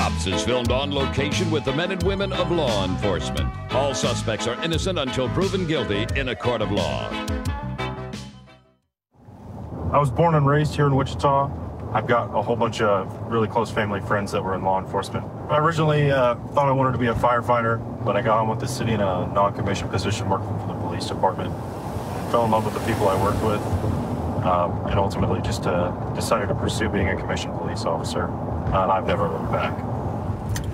Cops is filmed on location with the men and women of law enforcement. All suspects are innocent until proven guilty in a court of law. I was born and raised here in Wichita. I've got a whole bunch of really close family friends that were in law enforcement. I originally thought I wanted to be a firefighter, but I got on with the city in a non-commissioned position working for the police department. Fell in love with the people I worked with, and ultimately just decided to pursue being a commissioned police officer. And I've never looked back.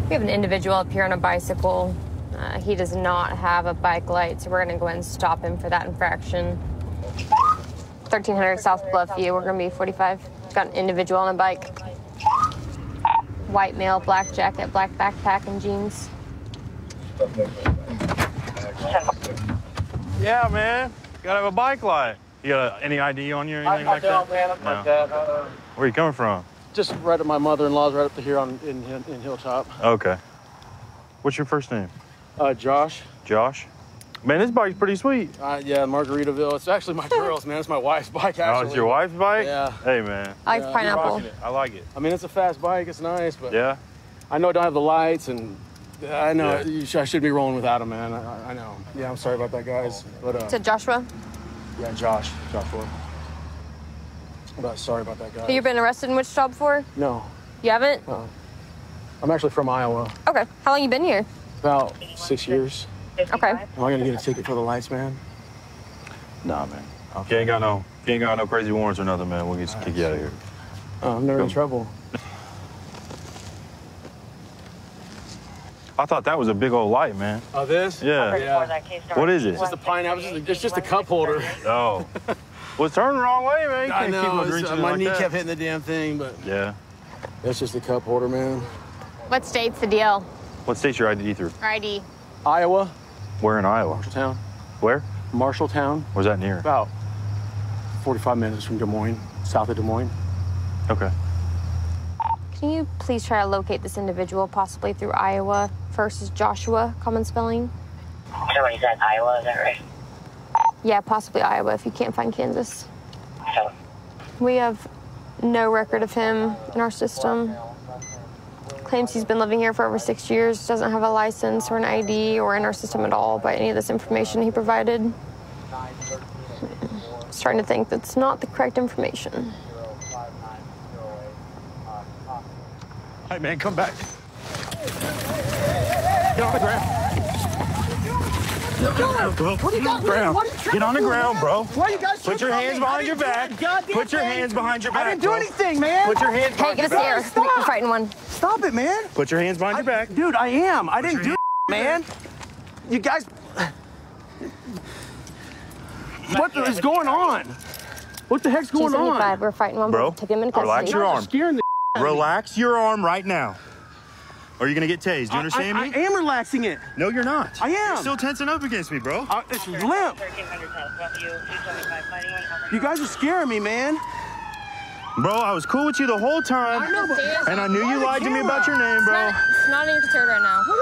We have an individual up here on a bicycle. He does not have a bike light, so we're going to go ahead and stop him for that infraction. 1300 South Bluffview, we're going to be 45. Got an individual on a bike. White male, black jacket, black backpack, and jeans. Yeah, man. Gotta have a bike light. You got any ID on you or anything like that? I don't, man. I'm like that. Where are you coming from? Just right at my mother-in-law's right up to here in Hilltop. Okay. What's your first name? Josh. Josh? Man, this bike's pretty sweet. Yeah, Margaritaville. It's actually my girl's, man. It's my wife's bike, actually. Oh, it's your wife's bike? Yeah. Hey, man. I like pineapple. I like it. I mean, it's a fast bike. It's nice, but Yeah? I know I don't have the lights, and I know Yeah. I should be rolling without him, man. I know. Yeah, I'm sorry about that, guys. But To Joshua. yeah, Joshua. But sorry about that, guys. Have you been arrested in Wichita before? No. You haven't? I'm actually from Iowa. Okay. How long you been here? About 6 years. Okay. Am I gonna get a ticket for the lights, man? Nah, man. You ain't got no crazy warrants or nothing, man. We'll just kick you out of here. I'm never in trouble. I thought that was a big old light, man. Oh, this? Yeah. Yeah. What is it? It's just a pineapple. It's just a cup holder. Oh. Well, it's turning the wrong way, man. You I can't keep on know. reaching My like knee that. kept hitting the damn thing, but Yeah. it's just a cup holder, man. What state's the deal? What state's your ID through? ID. Iowa, Where in Iowa? Marshalltown. Where? Marshalltown, Where's that near? about 45 minutes from Des Moines, south of Des Moines. Okay. Can you please try to locate this individual, possibly through Iowa? First is Joshua, common spelling. Somebody said Iowa, is that right? Yeah, possibly Iowa if you can't find Kansas. So, We have no record of him in our system. Claims he's been living here for over 6 years, doesn't have a license or an ID or in our system at all by any of this information he provided. Starting to think that's not the correct information. Hey, man, come back. Get on the ground. Bro. What do you got? Ground. What are you trying Get on the to do, ground, man? bro. Why are you guys Put your tripping on hands me? behind your I didn't back. do a goddamn Put your thing. hands behind your back. I didn't do bro. anything, man. Put your hands Hey, behind get your us here. back. Stop. You're fighting one. Stop it, man. Put your hands behind your back. Dude, I am. I didn't do your it, man. You guys. What is going on? What the heck's going on? 275, we're fighting one. Bro, Took him into relax custody. your You're arm. scaring the out of me. Relax your arm right now. Or you're gonna get tased. Do you understand I me? am relaxing it. No, you're not. I am. You're still tensing up against me, bro. It's limp. 1300 South Bluffview, 275 fighting one. You guys are scaring me, man. Bro, I was cool with you the whole time. I know, but And I knew why you the lied to me camera? about your name, bro. It's not in your concern right now. What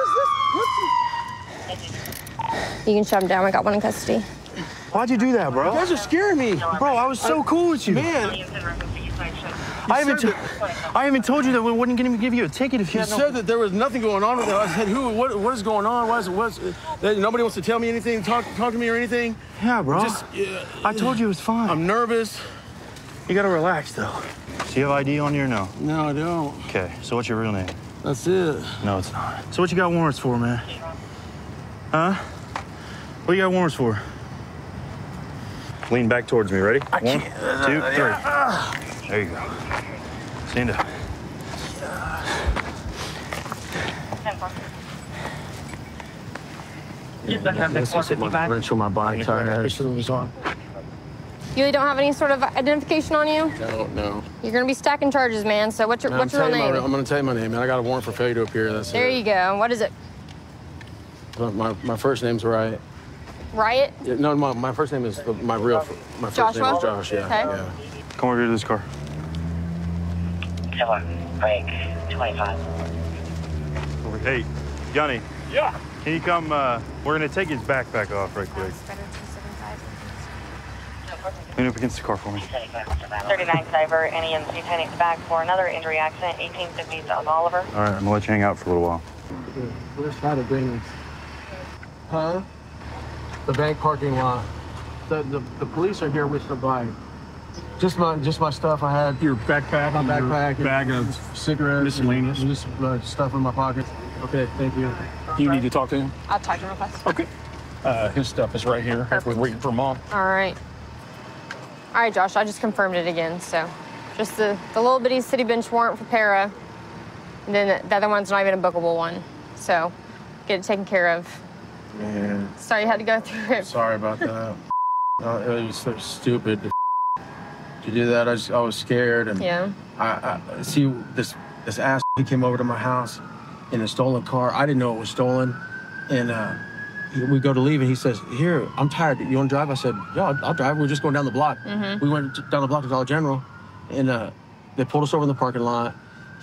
is this? You can shut him down. We got one in custody. Why'd you do that, You bro? guys are scaring me. Bro, I was so cool with you. Man, I haven't told you that we wouldn't give you a ticket if you You had no... said that there was nothing going on with it. I said, what is going on? Nobody wants to tell me anything, talk to me or anything. Yeah, bro. Just, I told you it was fine. I'm nervous. You gotta relax, though. Do you have ID on you or no? No, I don't. Okay, so what's your real name? That's it. No, it's not. So what you got warrants for, man? Huh? What you got warrants for? Lean back towards me, ready? I 1, can't. 2, 3. There you go. Stand up. I'm gonna show my body tire. You really don't have any sort of identification on you? No. You're gonna be stacking charges, man. So what's your real name? I'm gonna tell you my name, man. I got a warrant for failure to appear. That's There it. you go. What is it? My first name's Riot. Riot? Yeah, no, my first name is my first Joshua? name is Josh. Yeah. Okay. Yeah. Come over here to this car. Come on, break 25. Hey, Johnny. Yeah. Can you come, we're gonna take his backpack off right quick. Lean up against the car for me. 39 Cyber, and EMC heading back for another injury accident, 1850 South Oliver. All right, I'm gonna let you hang out for a little while. Where's side of business? Huh? The bank parking lot. The police are here with the bike. Just my stuff I had. Your backpack, My backpack, bag of cigarettes, miscellaneous. and just stuff in my pocket. Okay, thank you. You need to talk to him? I'll talk to him real fast. Okay. His stuff is right here. We're waiting for Mom. All right. All right, Josh, I just confirmed it again. So just the little bitty city bench warrant for para. And then the other one's not even a bookable one. So get it taken care of. Man, Sorry you had to go through it. sorry about that. It was so stupid to do that. I was scared, and Yeah. I see this ass. He came over to my house in a stolen car. I didn't know it was stolen, and we go to leave, and he says, "Here, I'm tired. You want to drive?" I said, "Yeah, I'll drive. We're just going down the block." We went down the block to Dollar General, and they pulled us over in the parking lot.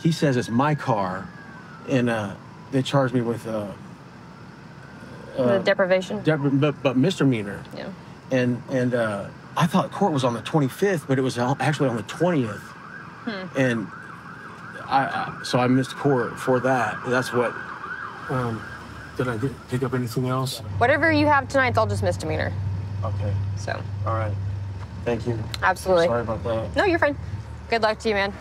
He says it's my car, and they charged me with The deprivation. but misdemeanor. Yeah. And I thought court was on the 25th, but it was actually on the 20th. And so I missed court for that. That's what. Did I pick up anything else? Whatever you have tonight's all just misdemeanor. Okay. So. All right. Thank you. Absolutely. Sorry about that. No, you're fine. Good luck to you, man.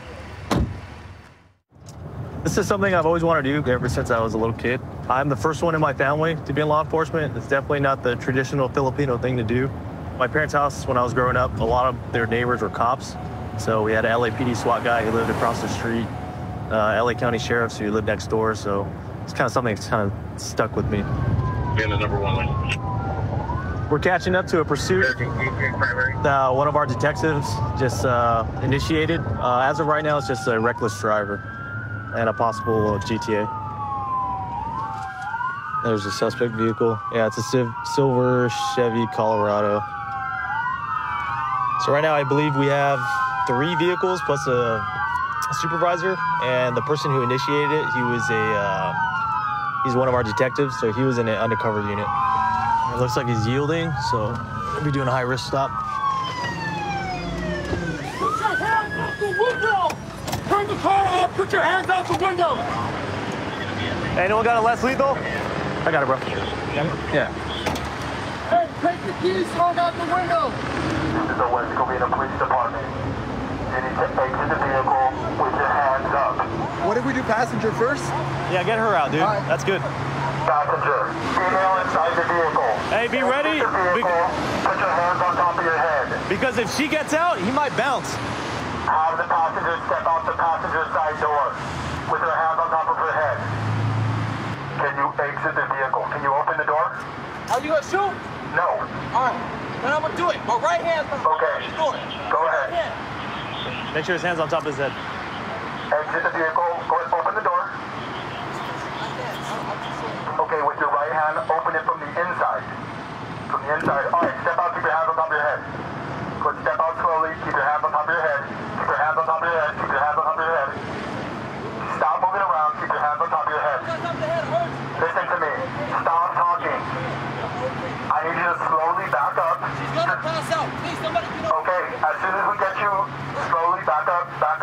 This is something I've always wanted to do ever since I was a little kid. I'm the first one in my family to be in law enforcement. It's definitely not the traditional Filipino thing to do. My parents' house, when I was growing up, a lot of their neighbors were cops. So we had an LAPD SWAT guy who lived across the street, LA County sheriffs who lived next door. So it's kind of something that's kind of stuck with me. Being the number one lane. We're catching up to a pursuit. One of our detectives just initiated. As of right now, it's just a reckless driver and a possible GTA. There's a suspect vehicle. Yeah, it's a silver Chevy Colorado. So right now, I believe we have 3 vehicles plus a supervisor, and the person who initiated it, he's one of our detectives, so he was in an undercover unit. It looks like he's yielding, so we'll be doing a high-risk stop. Put your hands out the window! Turn the car off! Put your hands out the window! Anyone got a less lethal? I got it, bro. Yeah. Hey, take the keys, throw it out the window! This is the West Covina Police Department. You need to exit the vehicle with your hands up. What if we do passenger first? Yeah, get her out, dude. Right. That's good. Passenger, female inside the vehicle. Hey, be ready. Exit the vehicle, put your hands on top of your head. Because if she gets out, he might bounce. Have the passenger step out the passenger side door with her hands on top of her head. Can you exit the vehicle? Can you open the door? Are you gonna shoot? No. All right, then I'm gonna do it. My right hand. Okay. Go ahead. Make sure his hand's on top of his head. Exit the vehicle. Go ahead, open the door. Okay, with your right hand, open it from the inside. From the inside. All right, step out, keep your hands on top of your head. Go ahead, step out slowly, keep your hands on top of your head. Keep your hands on top of your head, keep your hands on top of your head. Stop moving around, keep your hands on top of your head. Listen to me. Stop talking. I need you to slowly back up. She's gonna pass out. Please, somebody get up. Okay, as soon as we get you, slowly back up, stop.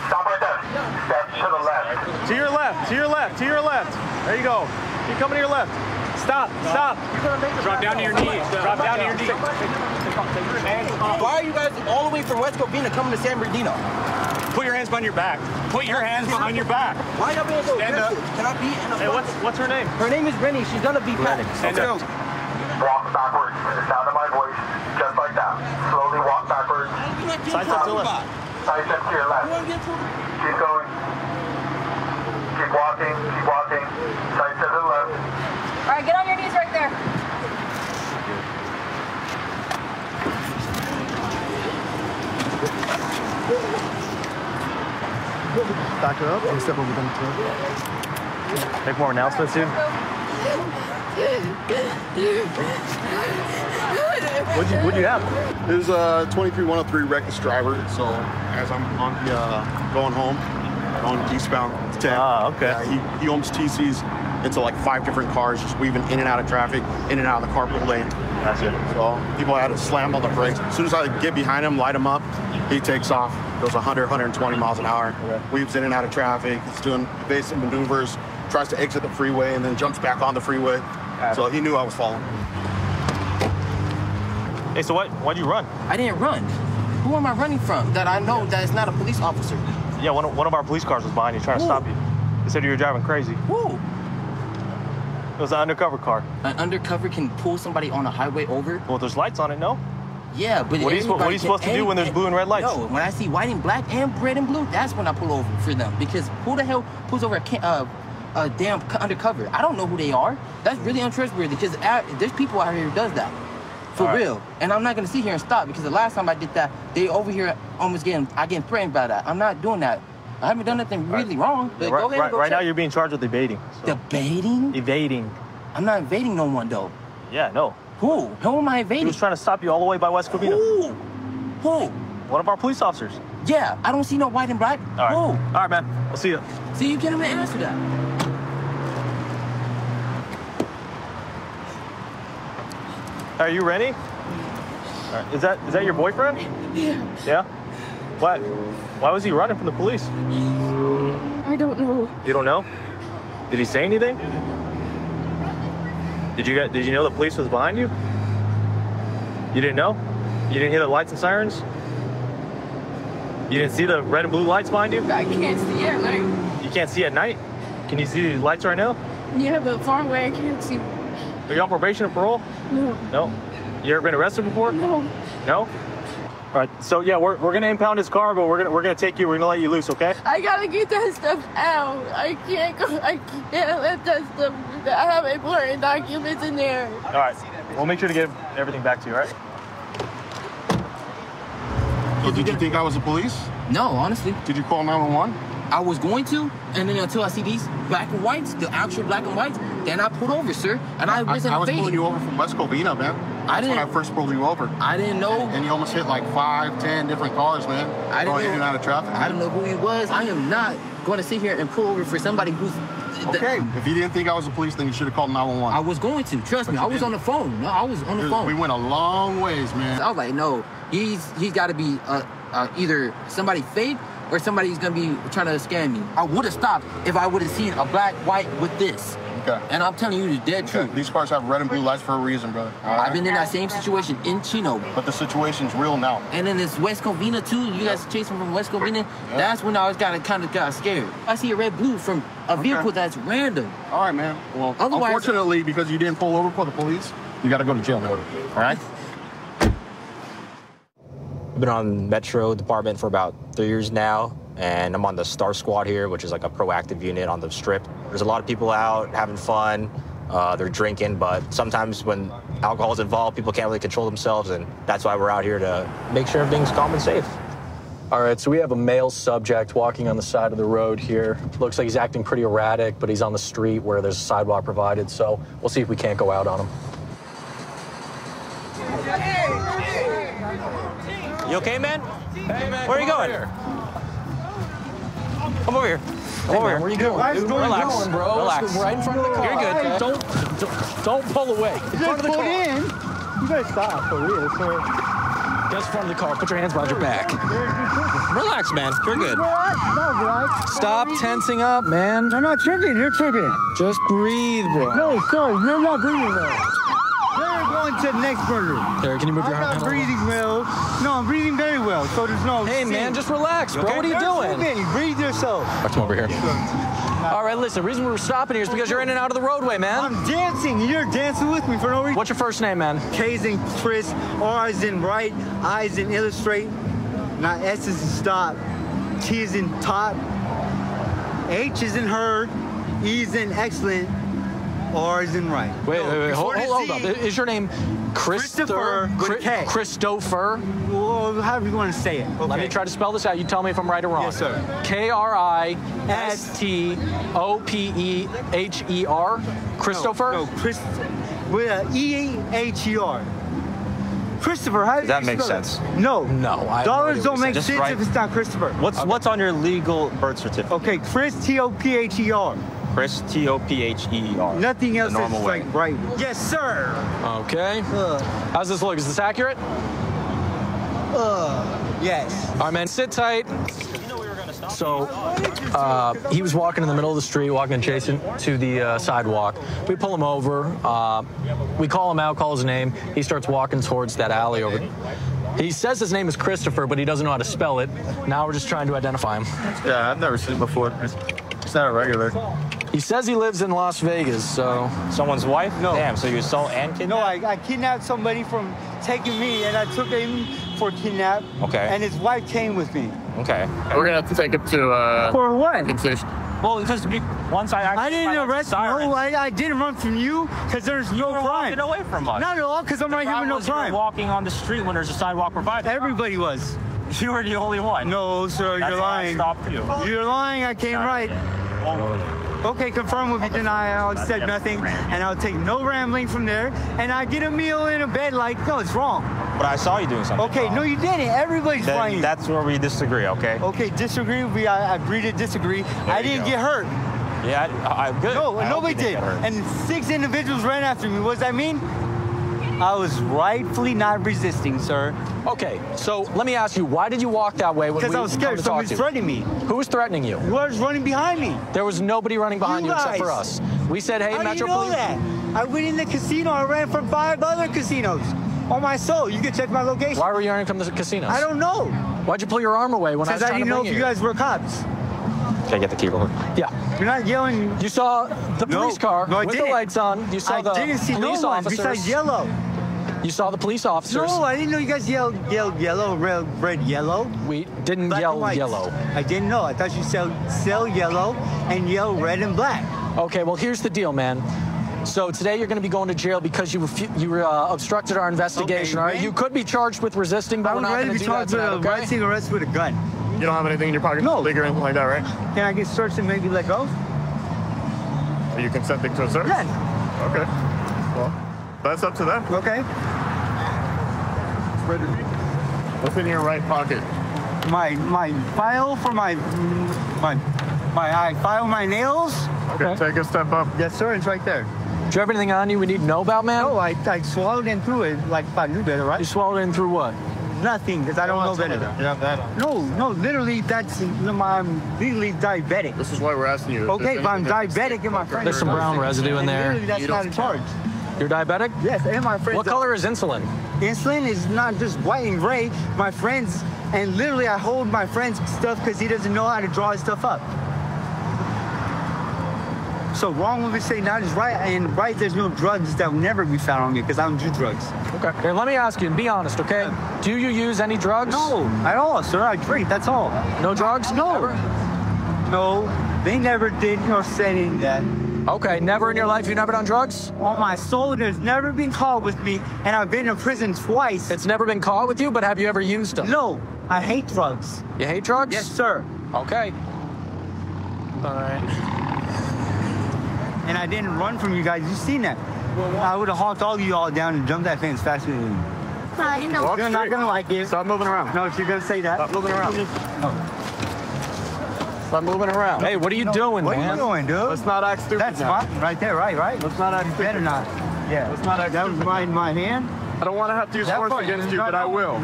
Stop right there. Step to the left. To your left, to your left, to your left. There you go. Keep coming to your left. Stop. Drop down to your knees. Drop down to your knees. Why are you guys all the way from West Covina coming to San Bernardino? Put your hands behind your back. Put your hands behind your back. Why y'all being so Stand up. aggressive? Can I be in a Hey, what's her name? Her name is Rennie. She's gonna be panicked. Stand up. Walk backwards to the sound of my voice, just like that. Slowly walk backwards. Side step to the left. Side step to your left. Keep going. Keep walking. Side step to the left. All right, get on your knees right there. Back her up. Step over them. Make more announcements, dude. What'd you have? It was a 23103 reckless driver. So as I'm on the going home on eastbound 10, okay. He almost TCs into like 5 different cars, just weaving in and out of traffic, in and out of the carpool lane. Gotcha. So people had to slam on the brakes. As soon as I get behind him, light him up, he takes off. Goes 100, 120 miles an hour. Okay. Weaves in and out of traffic. He's doing evasive maneuvers. Tries to exit the freeway and then jumps back on the freeway. So he knew I was following. Hey, so why'd you run? I didn't run. Who am I running from that I know that is not a police officer? Yeah, one of our police cars was behind you trying to stop you. They said you were driving crazy. Who? It was an undercover car. An undercover can pull somebody on a highway over? Well, there's lights on it, no? Yeah, but what are you supposed to do when there's blue and red lights? No, when I see white and black and red and blue, that's when I pull over for them. Because who the hell pulls over a damn undercover? I don't know who they are. That's really untrustworthy because there's people out here who does that. For real. And I'm not going to sit here and stop because the last time I did that, they over here almost getting threatened by that. I'm not doing that. I haven't done nothing really wrong. But go ahead and go right now check. you're being charged with evading. So. Debating? Evading. I'm not evading no one, though. Yeah, no. Who? Who am I evading? He was trying to stop you all the way by West Covina. Who? One of our police officers. Yeah, I don't see no white and black. All right. Who? All right, man. I'll see you. See, you can't even answer that. Are you ready? All right. Is that your boyfriend? Yeah. Yeah? Why was he running from the police? I don't know. You don't know? Did he say anything? Did you know the police was behind you? You didn't know? You didn't hear the lights and sirens? You didn't see the red and blue lights behind you? I can't see at night. You can't see at night? Can you see the lights right now? Yeah, but far away I can't see. Are you on probation or parole? No. No? You ever been arrested before? No. No? All right, so yeah, we're gonna impound his car, but we're gonna take you. We're gonna let you loose, okay? I gotta get that stuff out. I can't let that stuff. I have important documents in there. All right, we'll make sure to give everything back to you, all right? So did you think I was the police? No, honestly. Did you call 911? I was going to, and then until I see these black and whites, the actual black and whites, then I pulled over, sir. And I wasn't I was evading. pulling you over from West Covina, man. That's when I first pulled you over. I didn't know. And you almost hit like 5, 10 different cars, man. I didn't going know. in and out of traffic. I don't know who he was. I am not going to sit here and pull over for somebody who's... Okay, if you didn't think I was the police, then you should have called 911. I was going to. Trust me. I was on the phone. No, I was on the phone. We went a long ways, man. I was like, no, he's got to be either somebody fake or somebody's going to be trying to scam me. I would have stopped if I would have seen a black, white with this. Okay. And I'm telling you the dead truth. These cars have red and blue lights for a reason, brother. All right? I've been in that same situation in Chino. But the situation's real now. And then it's West Covina too. You guys chasing from West Covina. That's when I kind of got scared. I see a red blue from a vehicle that's random. All right, man. Well, otherwise, unfortunately, because you didn't pull over for the police, you got to go to jail now. All right? I've been on Metro Department for about 3 years now, and I'm on the Star Squad here, which is like a proactive unit on the Strip. There's a lot of people out having fun. They're drinking, but sometimes when alcohol is involved, people can't really control themselves, and that's why we're out here to make sure everything's calm and safe. All right, so we have a male subject walking on the side of the road here. Looks like he's acting pretty erratic, but he's on the street where there's a sidewalk provided, so we'll see if we can't go out on him. You okay, man? Hey, man. Where are you going? Come over here. Come over here. Where are you going? Dude, Relax. Going, bro? Relax. Right in front of the car. You're good. Okay? Don't pull away. In front of the car. You better stop for real, sir. Just in front of the car. Put your hands behind your back. Relax, man. You're good. Stop tensing up, man. I'm not tripping. You're tripping. Just breathe, bro. No, sir. You're not breathing though. You're going to the next burger. There, can you move your hand? I'm not breathing well. No, I'm breathing very well. So there's no. Hey, man, just relax, bro. Okay? What are you doing? Tripping. Breathe yourself. Come over here. All right, listen, the reason we're stopping here is because you're in and out of the roadway, man. I'm dancing. You're dancing with me for no reason. What's your first name, man? K's in Chris, R is in right, I is in illustrate, not S is in stop, T is in top, H is in heard, E is in excellent, R is in right. Wait, hold up. Is your name Christopher with K. Christopher? Well, however you want to say it. Okay. Let me try to spell this out. You tell me if I'm right or wrong. Yes, sir. Kristoper? Christopher? No, Chris, with an E-H-E-R. Christopher, how Does that make sense? No. No. Dollars don't make Just sense write- if it's not Christopher. What's on your legal birth certificate? Okay, Chris, T-O-P-H-E-R. Chris, T-O-P-H-E-E-R. Nothing else The is normal way. like right. Yes, sir. Okay. How's this look? Is this accurate? Yes. All right, man, sit tight. So he was walking in the middle of the street, walking adjacent to the sidewalk. We pull him over. We call him out, call his name. He starts walking towards that alley over. He says his name is Christopher, but he doesn't know how to spell it. Now we're just trying to identify him. Yeah, I've never seen it before. It's not a regular. He says he lives in Las Vegas, so... Someone's wife? No. Damn, so you assault and kidnap? No, I kidnapped somebody from taking me, and I took him for kidnap. Okay. And his wife came with me. Okay. We're gonna have to take it to For what? completion. Well, because once I didn't arrest you. No, I didn't run from you because there's no crime. away from us. Not at all, because I'm right here with no crime. Walking on the street when there's a sidewalk provided. Everybody was. You were the only one. No, sir, That's you're why I lying. stopped you. You're lying. I came right. Okay, confirm with me, deny. I'll accept nothing, and I'll take no rambling from there. And I get a meal in a bed like, no, it's wrong. But I saw you doing something. Okay, no, you didn't. Everybody's Then lying. that's where we disagree, okay? Okay, disagree. I agree to disagree. I didn't get hurt. Yeah, I'm good. No, I hope nobody you didn't did. get hurt. And 6 individuals ran after me. What does that mean? I was rightfully not resisting, sir. Okay, so let me ask you, why did you walk that way when Because we I was come scared. to talk Somebody to was you? threatening me. Who was threatening you? Who was running behind me? There was nobody running behind you except guys. for us. We said, hey, How Metro do you know Police. that? I went in the casino. I ran from 5 other casinos. On my soul. You can check my location. Why were you running from the casinos? I don't know. Why'd you pull your arm away when I was Because I trying didn't to know bring if you guys were cops. Can I get the key real quick? Yeah. You're not yelling. You saw the police car no, I with didn't. the lights on. You saw I the didn't see police no one officers. besides yellow. You saw the police officers. No, I didn't know you guys yelled yellow, red, yellow. We didn't Black yell and white. yellow. I didn't know. I thought you sell yellow and yell red and black. Okay, well, here's the deal, man. So today you're going to be going to jail because you obstructed our investigation. Okay, all right? man. You could be charged with resisting, but I we're would not rather going be to do that charged with tonight, okay? resisting arrest with a gun. You don't have anything in your pocket? No. Big or anything like that, right? Can I get searched and maybe let go? Are you consenting to a search? Yes. Okay. Well, that's up to them. Okay. What's in your right pocket? My file for my I file my nails. Okay, take a step up. Yes, sir. It's right there. Do you have anything on you we need to know about, man? No, I swallowed in through it like if I knew better, right? You swallowed in through what? Nothing, because I don't know better. You have that on. No, literally, I'm legally diabetic. This is why we're asking you. Okay, but I'm diabetic and my friend. There's some brown residue in there. Literally, that's not a charge. You're diabetic? Yes, and my friends. What color is insulin? Insulin is not just white and gray. My friends, and literally, I hold my friend's stuff because he doesn't know how to draw his stuff up. So wrong when we say not is right, and right, there's no drugs that will never be found on me because I don't do drugs. Okay. Here, let me ask you, and be honest, okay? Do you use any drugs? No, at all, sir. I drink, that's all. No drugs? No. Ever? No, they never did nor said any of that. Okay, never in your life you've never done drugs? On my soul, there's never been caught with me, and I've been in prison twice. It's never been caught with you, but have you ever used them? No, I hate drugs. You hate drugs? Yes, sir. Okay. All right. And I didn't run from you guys. You seen that? I would have hawked all of you all down and jumped that fence faster than you. You're not gonna like it. Stop moving around. No, if you're gonna say that. Stop moving around. No. Stop moving around. Hey, what are you doing, What man? are you doing, dude? Let's not act stupid. That's now. fine. Right there, right? Let's not act You stupid. better not. Yeah. Let's not act That was stupid. my hand. I don't want to have to use That force part against is you, not- but I will.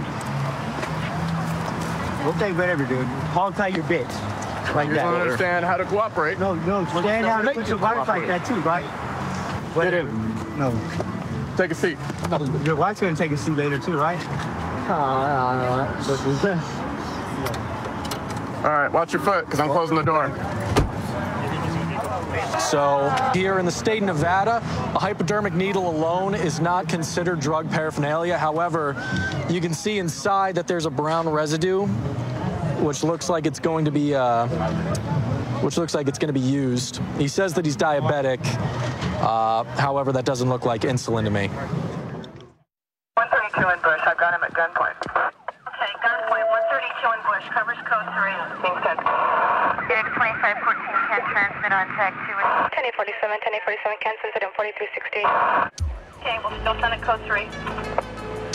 Okay, whatever, dude. Hold tight your bitch. Like You that. don't understand how to cooperate. No, stand out and put your wife like that too, right? Get in. No. Take a seat. No, your wife's gonna take a seat later too, right? All right, watch your foot, because I'm closing the door. So here in the state of Nevada, a hypodermic needle alone is not considered drug paraphernalia. However, you can see inside that there's a brown residue, which looks like it's going to be used. He says that he's diabetic. However, that doesn't look like insulin to me. 132 in Bush. I've got him at gunpoint. Okay, gunpoint. 132 in Bush. Covers code 3. Being sent. X 2514 can transmit on tag 2. 1047, 1047 can send it in 4360. Okay, we'll still send it code 3.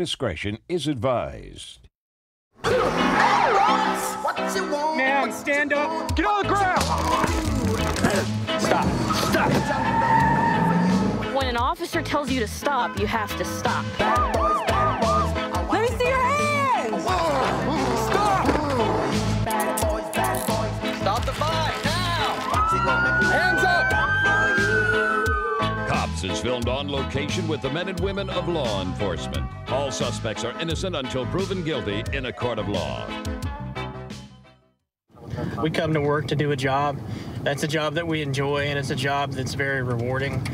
discretion is advised. Man, stand up. Get on the ground. Stop. Stop. When an officer tells you to stop, you have to stop. Let me see your hands. Stop. Stop the fight now. Hands up. Cops is filmed on location with the men and women of law enforcement. All suspects are innocent until proven guilty in a court of law. We come to work to do a job. That's a job that we enjoy, and it's a job that's very rewarding.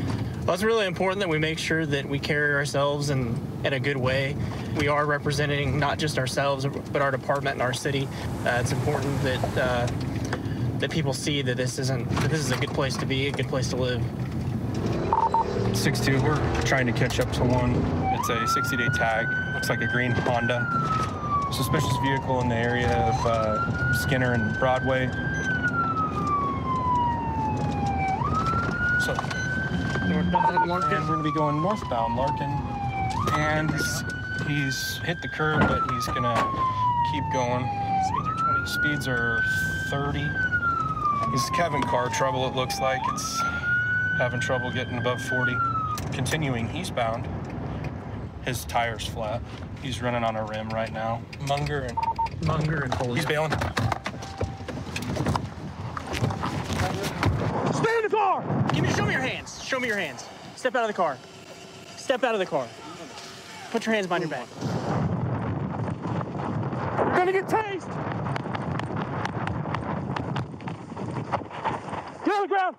Well, it's really important that we make sure that we carry ourselves in a good way. We are representing not just ourselves, but our department and our city. It's important that that people see that this is a good place to be, a good place to live. 6'2", we're trying to catch up to one. It's a 60-day tag. Looks like a green Honda. Suspicious vehicle in the area of Skinner and Broadway. So, and we're going to be going northbound, Larkin. And he's hit the curb, but he's going to keep going. Speeds are 30. He's having car trouble, it looks like. It's having trouble getting above 40. Continuing eastbound, his tire's flat. He's running on a rim right now. Munger and Foley. He's bailing. Stay in the car! Show me your hands. Show me your hands. Step out of the car. Step out of the car. Put your hands behind your back. You're gonna get tased! Get on the ground!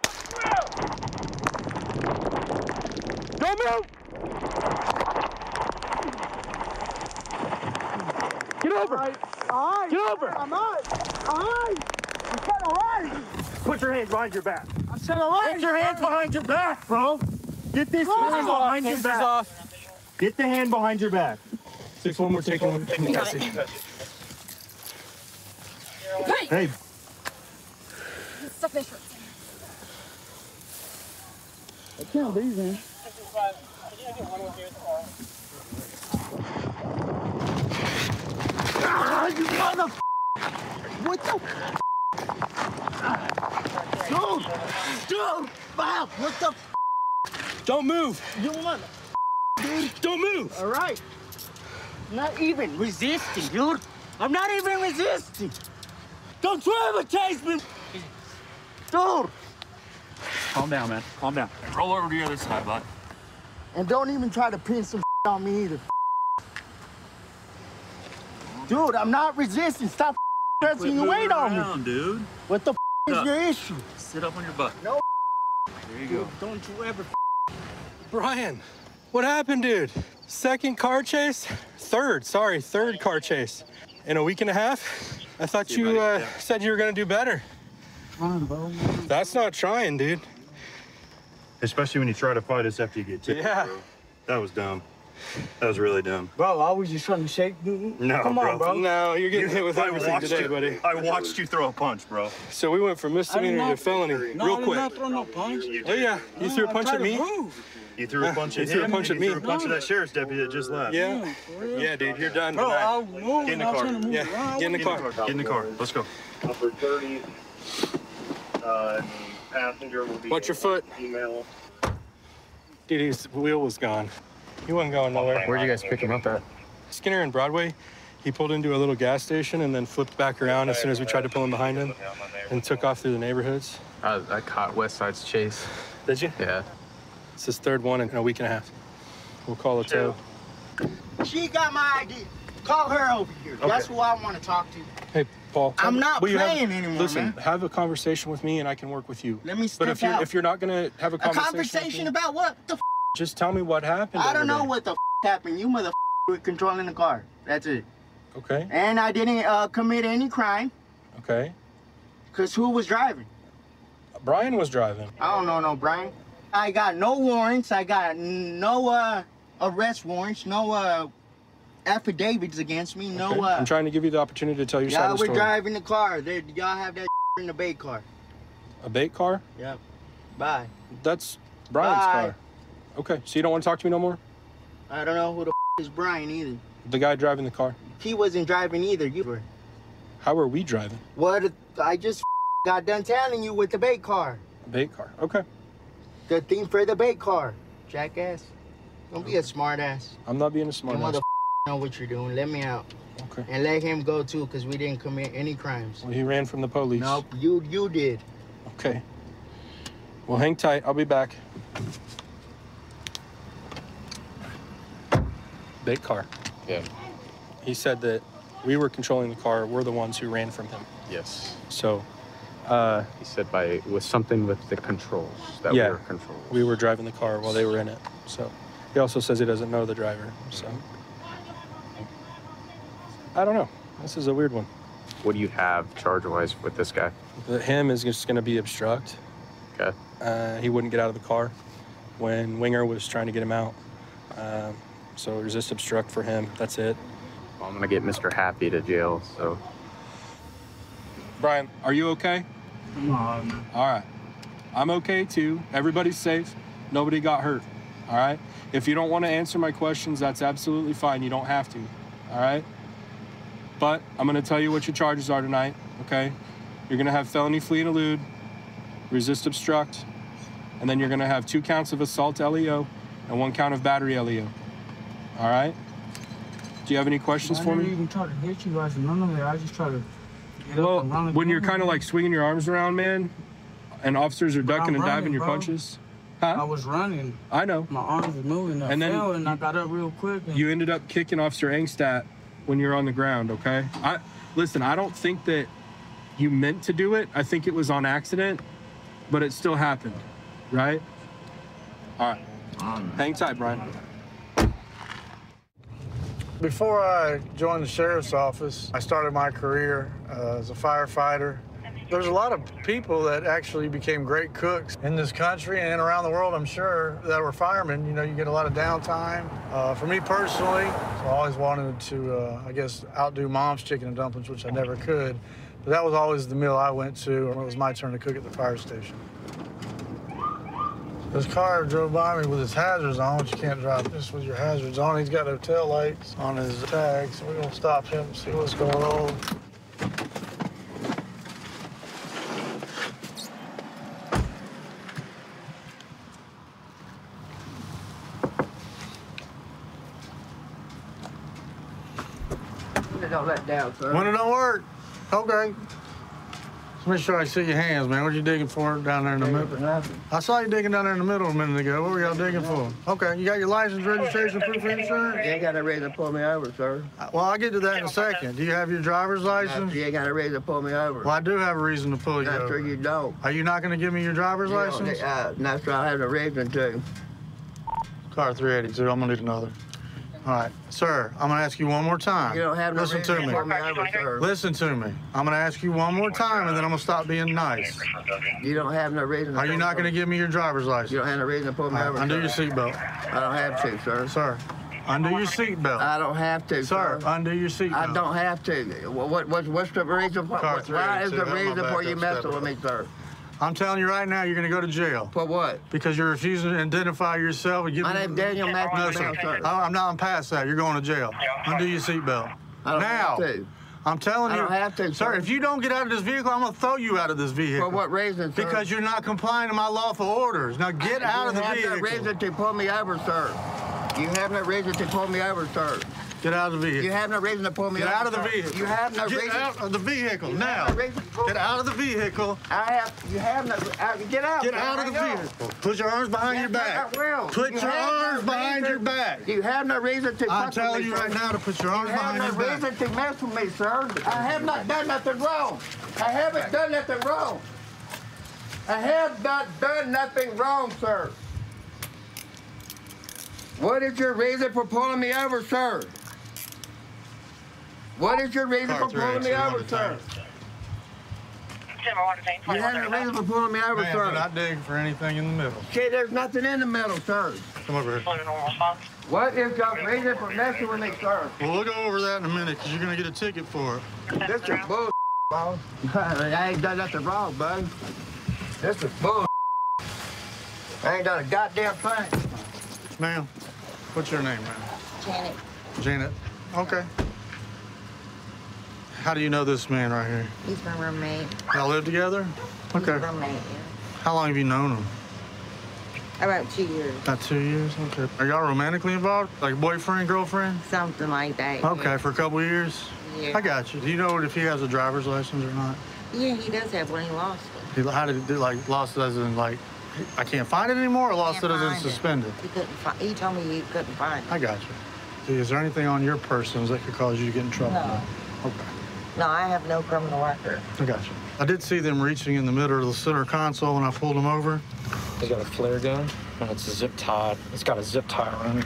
Don't move! Get over! All right. Get over! I'm all right. I said all right. Put your hands behind your back. I said all right. Get your hands behind your back, bro. Get this hand behind your hands back. off. Get the hand behind your back. 6'1", we're taking one. Hey. Stuff this. I can't believe it. Ah, you mother. What the? Dude, Bob, what the? Don't move. You mother. Dude, don't move. All right. Not even resisting, dude. I'm not even resisting. Don't you ever taste me, dude. Calm down, man. Calm down. Roll over to the other side, bud. And don't even try to pin some on me either. Dude, I'm not resisting. Stop pressing your weight on me. Dude. What the is your issue? Sit up on your butt. No. There you Dude, go. don't you ever. Brian, what happened, dude? Second car chase? Third car chase. In a week and a half? I thought you said you were gonna do better. That's not trying, dude. Especially when you try to fight us after you get tipped. Yeah. Bro. That was dumb. That was really dumb. Bro, I was just trying to shake you. No, Come on, bro. No, you're getting hit with everything today, buddy. I watched you throw a punch, bro. So we went from misdemeanor to felony real quick. I did not throw no punch. Oh, yeah. You threw a punch at me? You threw a punch at him. You threw a punch at me. You threw a punch at that sheriff's deputy that just left. Yeah. Yeah, dude, you're done Bro, tonight. I'll move. Get in the car. Yeah, get in the car. Get in the car. Let's go. Number 30. Passenger will be. Watch your foot. Female. Dude, his wheel was gone. He wasn't going nowhere. Where'd you guys pick him up at? Skinner and Broadway. He pulled into a little gas station and then flipped back around as soon as we tried to pull him behind him and took off through the neighborhoods. I caught West Side's chase. Did you? Yeah. It's his third one in a week and a half. We'll call it tow. She got my ID. Call her over here. Okay. That's who I want to talk to. Hey, Paul. I'm not will you playing anymore, Listen, man. have a conversation with me and I can work with you. Let me step But out. if you're not gonna have a A conversation, conversation about what? The f? just tell me what happened. I don't over know there. what the f happened. You mother were controlling the car. That's it. Okay. And I didn't commit any crime. Okay. Because who was driving? Brian was driving. I don't know no Brian. I got no warrants. I got no arrest warrants. No affidavits against me. No. Okay. I'm trying to give you the opportunity to tell your side Y'all of the were story. driving the car. Y'all have that in the bait car. A bait car? Yeah. Bye. That's Brian's Bye. car. Okay, so you don't want to talk to me no more? I don't know who the is Brian either. The guy driving the car. He wasn't driving either. You were. How are we driving? What? I just got done telling you with the bait car. Bait car. Okay. The thing for the bait car. Jackass. Don't be a smart ass. I'm not being a smart You ass. know what you're doing. Let me out. Okay. And let him go too, because we didn't commit any crimes. Well, he ran from the police. Nope, you did. Okay. Well, hang tight. I'll be back. Bait car. Yeah. He said that we were controlling the car. We're the ones who ran from him. Yes. So, he said it was something with the controls that yeah, we were controlling. we were driving the car while they were in it. So, he also says he doesn't know the driver. So, I don't know. This is a weird one. What do you have charge-wise with this guy? Him is just going to be obstruct. Okay. He wouldn't get out of the car when Winger was trying to get him out. So resist obstruct for him. That's it. Well, I'm gonna get Mr. Happy to jail. So. Brian, are you okay? Come on, man. All right. I'm okay too. Everybody's safe. Nobody got hurt. All right. If you don't want to answer my questions, that's absolutely fine. You don't have to. All right. But I'm gonna tell you what your charges are tonight. Okay. You're gonna have felony flee and elude, resist obstruct, and then you're gonna have 2 counts of assault LEO and 1 count of battery LEO. All right? Do you have any questions for me? I didn't even try to hit you guys. None of it. I just try to get up and run. When you're kind of like swinging your arms around, man, and officers are ducking and diving your bro. punches. Huh? I was running. I know. My arms were moving. I fell and I got up real quick. And You ended up kicking Officer Engstadt when you're on the ground, okay? Listen, I don't think that you meant to do it. I think it was on accident, but it still happened, right? All right. Hang tight, Brian. Before I joined the sheriff's office, I started my career as a firefighter. There's a lot of people that actually became great cooks in this country and around the world, I'm sure, that were firemen. You know, you get a lot of downtime. For me personally, I always wanted to, I guess, outdo Mom's chicken and dumplings, which I never could. But that was always the meal I went to when it was my turn to cook at the fire station. This car drove by me with his hazards on, which you can't drive this with your hazards on. He's got no tail lights on his tag, so we're gonna stop him and see what's going on. Don't let down, sir. When it don't work, okay. Let's make sure I see your hands, man. What you digging for down there in the middle? I saw you digging down there in the middle a minute ago. What were y'all digging for? Okay, you got your license, registration, proof of insurance? You ain't got a reason to pull me over, sir. Well, I'll get to that in a second. Do you have your driver's license? You ain't got a reason to pull me over. Well, I do have a reason to pull you No, over. sir, you don't. Are you not going to give me your driver's license? No, sir, I have a reason to. Car 382, I'm going to need another. All right, sir, I'm going to ask you one more time. You don't have no Listen reason to to me. pull me over, sir. Listen to me. I'm going to ask you one more time, and then I'm going to stop being nice. You don't have no reason to Are you not going to give me your driver's license? You don't have no reason to pull me over, Undo sir. your seatbelt. I don't have to, sir. Sir, undo your seatbelt. I don't have to, Sir, undo your seatbelt. I don't have to. What's the reason? Why is the reason for you messing with me, sir? I'm telling you right now, you're going to go to jail. For what? Because you're refusing to identify yourself. And give My name's Daniel Matthews. No, sir. Sir. I'm not. I'm past that. You're going to jail. Undo your seatbelt. I don't now. have to. I'm telling you. I don't have to, sir. If you don't get out of this vehicle, I'm going to throw you out of this vehicle. For what reason, sir? Because you're not complying to my lawful orders. Now get out of the vehicle. You have no reason to pull me over, sir. You have no reason to pull me over, sir. Get out of the vehicle. You have no reason to pull me Get over. out of the sir. vehicle. You have no reason. Get out of the vehicle You now. have no reason to pull Get me out of the vehicle. You have no. Get out. Get out of the vehicle. Put your arms behind your back. Put your arms behind your back. You have no reason to. I'm telling you right now to put your arms behind your You have no back. reason to mess with me, sir. I have not done nothing wrong. I haven't done nothing wrong. I have not done nothing wrong, sir. What is your reason for pulling me over, sir? What is your reason for pulling me over, sir? You have no reason for pulling me over, Man, sir. we're not digging for anything in the middle. See, there's nothing in the middle, sir. Come over here. What is your reason for messing with me, sir? Well, we'll go over that in a minute because you're going to get a ticket for it. This is bull, bro. I ain't done nothing wrong, bud. This is bull. I ain't done a goddamn thing. Ma'am, what's your name, ma'am? Janet. Janet. Okay. How do you know this man right here? He's my roommate. Y'all live together? Okay. He's my roommate, yeah. How long have you known him? About 2 years. About 2 years? Okay. Are y'all romantically involved? Like boyfriend, girlfriend? Something like that. Okay, yeah. for a couple of years? Yeah. I got you. Do you know if he has a driver's license or not? Yeah, he does have one. He lost it. How did it, like, lost it as in, like, I can't find it anymore, or lost it as in suspended? He couldn't find. He told me he couldn't find it. I got you. See, is there anything on your persons that could cause you to get in trouble? No. Okay. No, I have no criminal record. I got you. I did see them reaching in the middle of the center console when I pulled them over. They got a flare gun, and it's a zip tie. It's got a zip tie around it.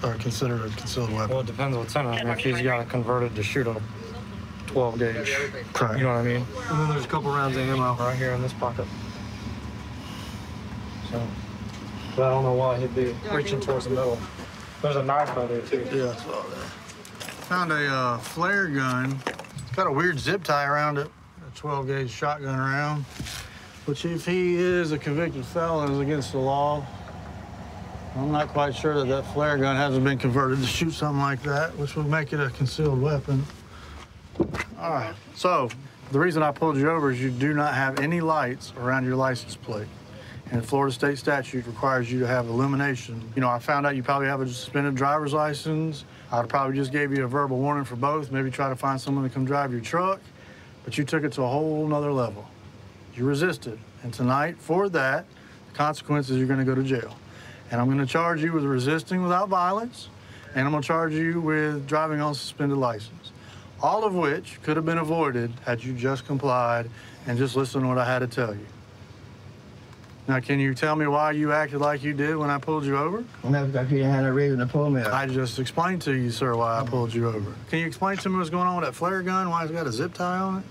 Or considered a concealed weapon? Well, it depends what's in it. I mean, if he's got it converted to shoot a 12 gauge. Correct. You know what I mean? And then there's a couple rounds of ammo right here in this pocket. So, but I don't know why he'd be reaching towards the middle. There's a knife right there, too. Yeah, I saw that. Found a flare gun. It's got a weird zip tie around it. A 12 gauge shotgun round. Which, if he is a convicted felon, is against the law. I'm not quite sure that that flare gun hasn't been converted to shoot something like that, which would make it a concealed weapon. All right, so the reason I pulled you over is you do not have any lights around your license plate. And Florida state statute requires you to have illumination. You know, I found out you probably have a suspended driver's license. I'd probably just gave you a verbal warning for both, maybe try to find someone to come drive your truck, but you took it to a whole nother level. You resisted, and tonight, for that, the consequences, you're gonna go to jail. And I'm gonna charge you with resisting without violence, and I'm gonna charge you with driving on suspended license. All of which could have been avoided had you just complied and just listened to what I had to tell you. Now, can you tell me why you acted like you did when I pulled you over? No, because you had no reason to pull me over. I just explained to you, sir, why I pulled you over. Can you explain to me what's going on with that flare gun, why it's got a zip tie on it?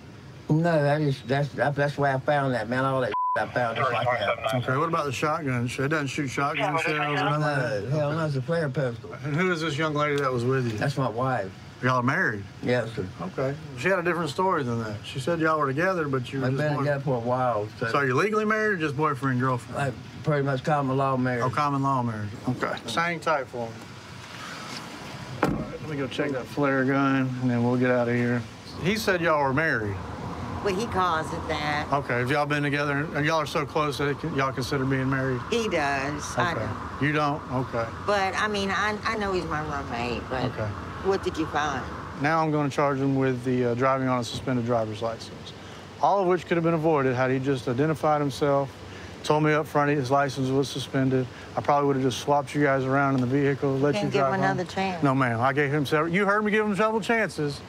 No, that's where I found that, man. All that I found just like that. Okay, what about the shotgun? It doesn't shoot shotgun shells or nothing? No, hell no, it's a flare pistol. And who is this young lady that was with you? That's my wife. Y'all are married? Yes, sir. Okay. She had a different story than that. She said y'all were together, but you were We've been together for a while. So you're legally married or just boyfriend and girlfriend? Like pretty much common law marriage. Oh, common law marriage. Okay. Hang tight for me. All right, let me go check that flare gun, and then we'll get out of here. He said y'all were married. Well, he calls it that. Okay. Have y'all been together? And y'all are so close that y'all consider being married? He does. Okay. I don't. You don't? Okay. But, I mean, I know he's my roommate, but Okay. what did you find? Now I'm going to charge him with the driving on a suspended driver's license. All of which could have been avoided had he just identified himself, told me up front his license was suspended. I probably would have just swapped you guys around in the vehicle, let you Can't drive give him home. another chance. No, ma'am. I gave him several. You heard me give him several chances.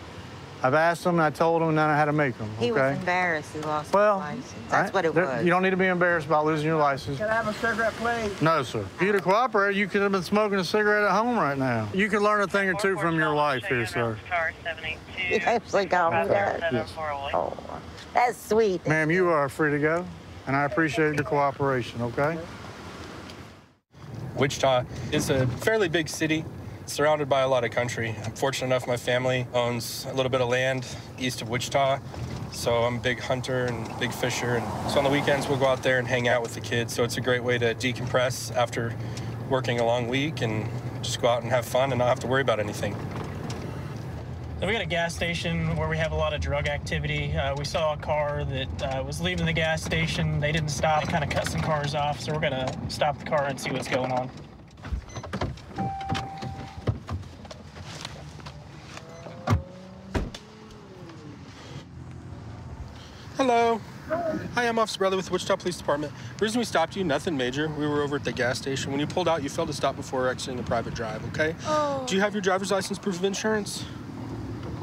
I've asked him, and I told him, and then I had to make them. He okay? was embarrassed he lost Well, his license. That's what it was. You don't need to be embarrassed about losing your license. Can I have a cigarette, please? No, sir. If you'd have cooperated, you could have been smoking a cigarette at home right now. You can learn a thing or two from your wife here, sir. He actually called me that. Yes. Oh, that's sweet. Ma'am, you are free to go, and I appreciate your cooperation, okay? Wichita is a fairly big city, surrounded by a lot of country. I'm fortunate enough my family owns a little bit of land east of Wichita, so I'm a big hunter and big fisher. And so on the weekends, we'll go out there and hang out with the kids. So it's a great way to decompress after working a long week and just go out and have fun and not have to worry about anything. So we got a gas station where we have a lot of drug activity. We saw a car that was leaving the gas station. They didn't stop. They kind of cut some cars off, so we're gonna stop the car and see what's going on. Hello. Hi, I'm Officer Bradley with the Wichita Police Department. The reason we stopped you, nothing major. We were over at the gas station. When you pulled out, you failed to stop before exiting a private drive, okay? Oh. Do you have your driver's license proof of insurance?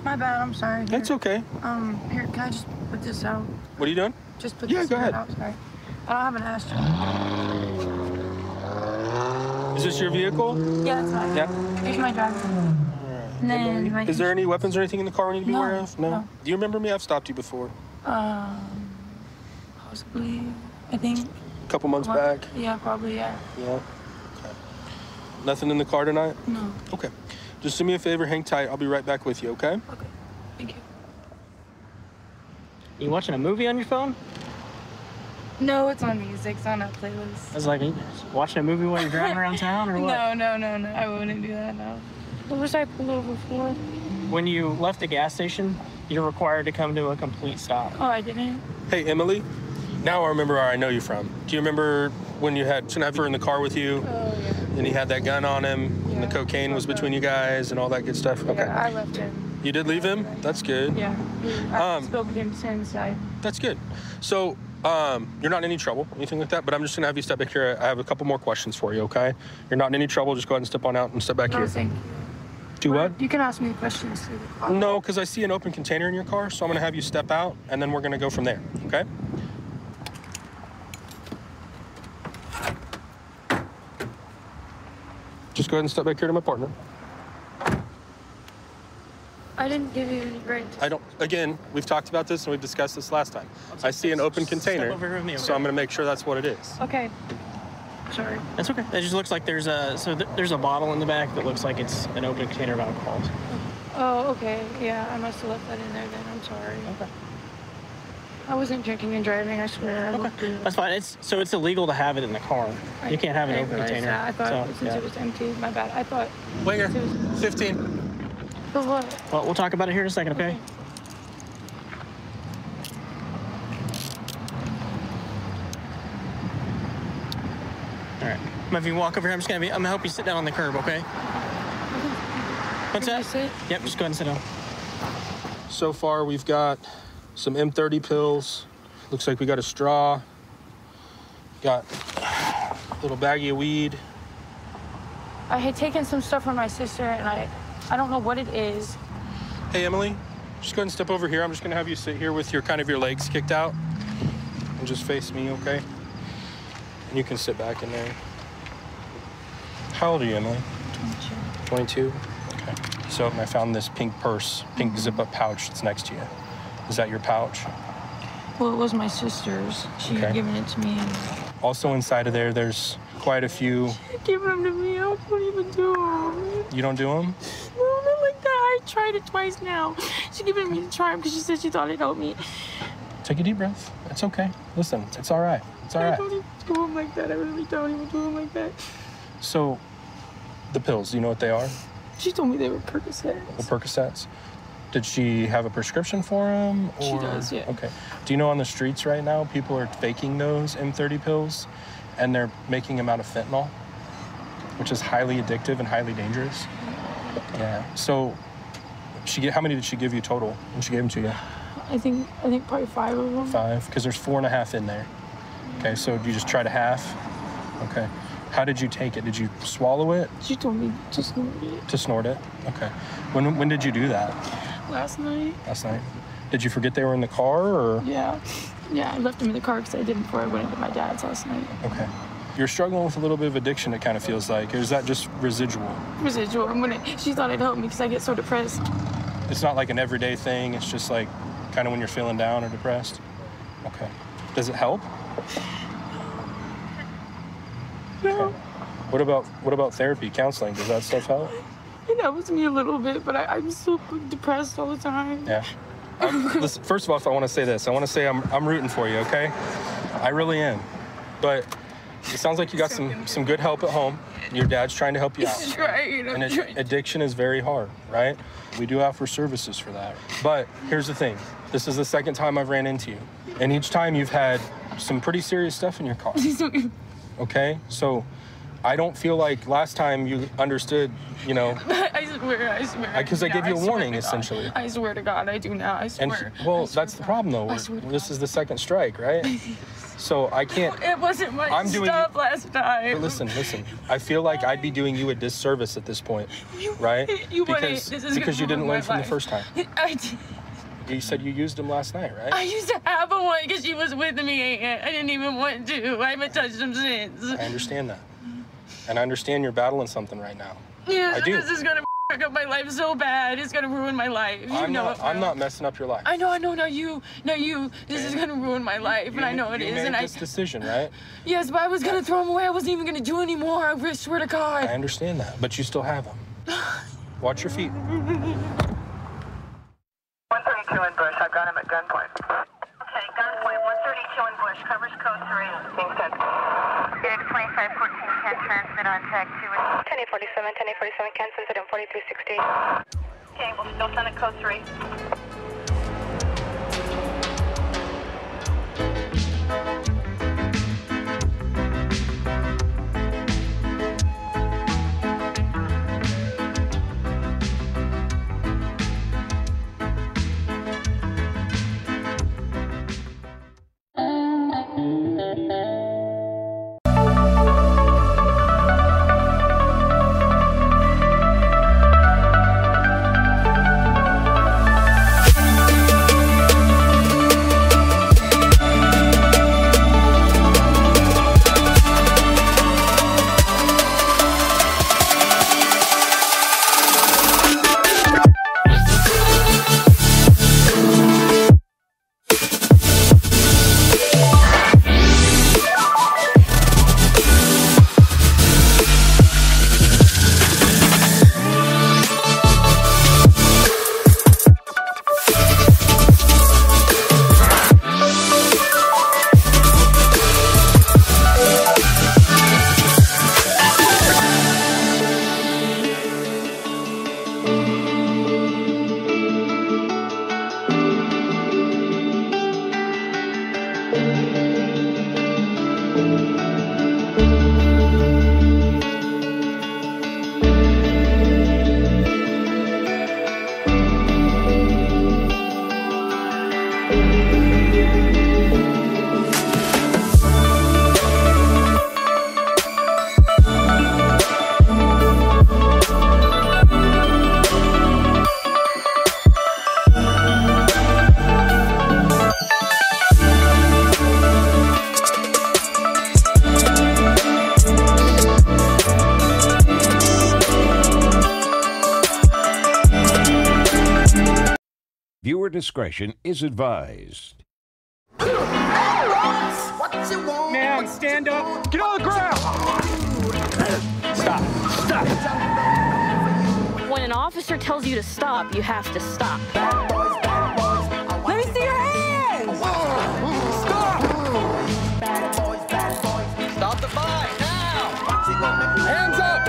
My bad, I'm sorry. Here. It's okay. Here, can I just put this out? What are you doing? Just put Yeah, this go ahead. out, sorry. I don't have an ashtray. Is this your vehicle? Yeah, that's mine. Yeah. Here's my driver's license. And then my Is there any weapons or anything in the car we need to be No, aware of? no. Do you remember me? I've stopped you before. Possibly, I think. A couple months back? Yeah, probably, yeah. Yeah. Okay. Nothing in the car tonight? No. Okay. Just do me a favor, hang tight. I'll be right back with you, okay? Okay. Thank you. You watching a movie on your phone? No, it's on music. It's on a playlist. I was like, watching a movie while you're driving around town or what? No. I wouldn't do that, no. What was I pulled over for? When you left the gas station, you're required to come to a complete stop. Oh, I didn't. Hey, Emily. Now I remember where I know you from. Do you remember when you had her in the car with you? Oh, yeah. And he had that gun on him, and the cocaine was between you guys, and all that good stuff? Okay. Yeah, I left him. You did leave him? That's good. Yeah. I spoke with him since I... That's good. So, you're not in any trouble, anything like that, but I'm just gonna have you step back here. I have a couple more questions for you, okay? You're not in any trouble, just go ahead and step on out and step back here. Thank you. Do what? You can ask me questions through the car. No, because I see an open container in your car, so I'm gonna have you step out, and then we're gonna go from there, okay? Just go ahead and step back here to my partner. I didn't give you any rights. Again, we've talked about this and we've discussed this last time. I see an open container, so I'm gonna make sure that's what it is. Okay. Sorry. That's okay. It just looks like there's a bottle in the back that looks like it's an open container of alcohol. Oh, okay. Yeah, I must have left that in there then. I'm sorry. Okay. I wasn't drinking and driving, I swear. Okay. That's fine. It's illegal to have it in the car. You can't have an open container. I thought since it was empty, my bad. I thought... Wait here. 15. For what? Well, we'll talk about it here in a second, okay? All right. If you walk over here, I'm gonna help you sit down on the curb, okay? What's that? Yep, just go ahead and sit down. So far, we've got some M30 pills. Looks like we got a straw. Got a little baggie of weed. I had taken some stuff from my sister, and I don't know what it is. Hey, Emily, just go ahead and step over here. I'm just gonna have you sit here with your legs kicked out and just face me, okay? And you can sit back in there. How old are you, Emily? 22. 22? Okay. So I found this pink purse, pink zip-up pouch that's next to you. Is that your pouch? Well, it was my sister's. She had given it to me. Also inside of there, there's quite a few. Giving them to me, I don't even do them. You don't do them? No, not like that. I tried it twice now. She giving me to try them because she said she thought it'd help me. Take a deep breath. It's okay. Listen, it's all right. It's all right. I don't even do them like that. I really don't even do them like that. So, the pills, do you know what they are? She told me they were Percocets. The Percocets? Did she have a prescription for them? Or... She does, yeah. Okay. Do you know on the streets right now, people are faking those M30 pills, and they're making them out of fentanyl, which is highly addictive and highly dangerous? Yeah. So, how many did she give you total when she gave them to you? I think probably 5 of them. 5, because there's 4.5 in there. Okay, so you just tried a half? Okay. How did you take it? Did you swallow it? She told me to snort it. To snort it? Okay. When did you do that? Last night. Last night. Did you forget they were in the car, or? Yeah. Yeah, I left them in the car because I did before I went into my dad's last night. Okay. You're struggling with a little bit of addiction, it kind of feels like. Or is that just residual? Residual. She thought it'd help me because I get so depressed. It's not like an everyday thing. It's just like kind of when you're feeling down or depressed? Okay. Does it help? No. Okay. What about therapy, counseling? Does that stuff help? It helps me a little bit, but I'm so depressed all the time. Yeah. Listen, first of all, I want to say this. I want to say I'm rooting for you, okay? I really am. But it sounds like you got some good help at home. Your dad's trying to help you out. He's right. And addiction is very hard, right? We do offer services for that. But here's the thing. This is the second time I've ran into you. And each time you've had some pretty serious stuff in your car. Okay? So I don't feel like last time you understood, you know. I swear. Because I gave you a warning, essentially. I swear to God, I do now. I swear. And, that's the problem, though. This is the second strike, right? So I can't. It wasn't my stuff last time. But listen. I feel like I'd be doing you a disservice at this point, right? Because you didn't learn from the first time. I did. You said you used them last night, right? I used to have a one because she was with me. I didn't even want to. I haven't touched them since. I understand that. And I understand you're battling something right now. Yeah, I do. This is gonna fuck up my life so bad. It's gonna ruin my life. I'm not messing up your life. I know. Not you. This is gonna ruin my life, and I know it is. You made this decision, right? Yes, but I was gonna throw them away. I wasn't even gonna do anymore. I swear to God. I understand that, but you still have them. Watch your feet. 132 in Bush. I've got him at gunpoint. Okay, gunpoint. 132 in Bush. Covers code 3. Being sent. Phoenix 2514. transmit on tag 2. 1047, 1047, cancel it on 4360. Okay, we'll still send a code 3. Viewer discretion is advised. Man, stand up. Get on the ground. Stop. Stop. When an officer tells you to stop, you have to stop. Let me see your hands. Stop. Stop the fight now. Hands up.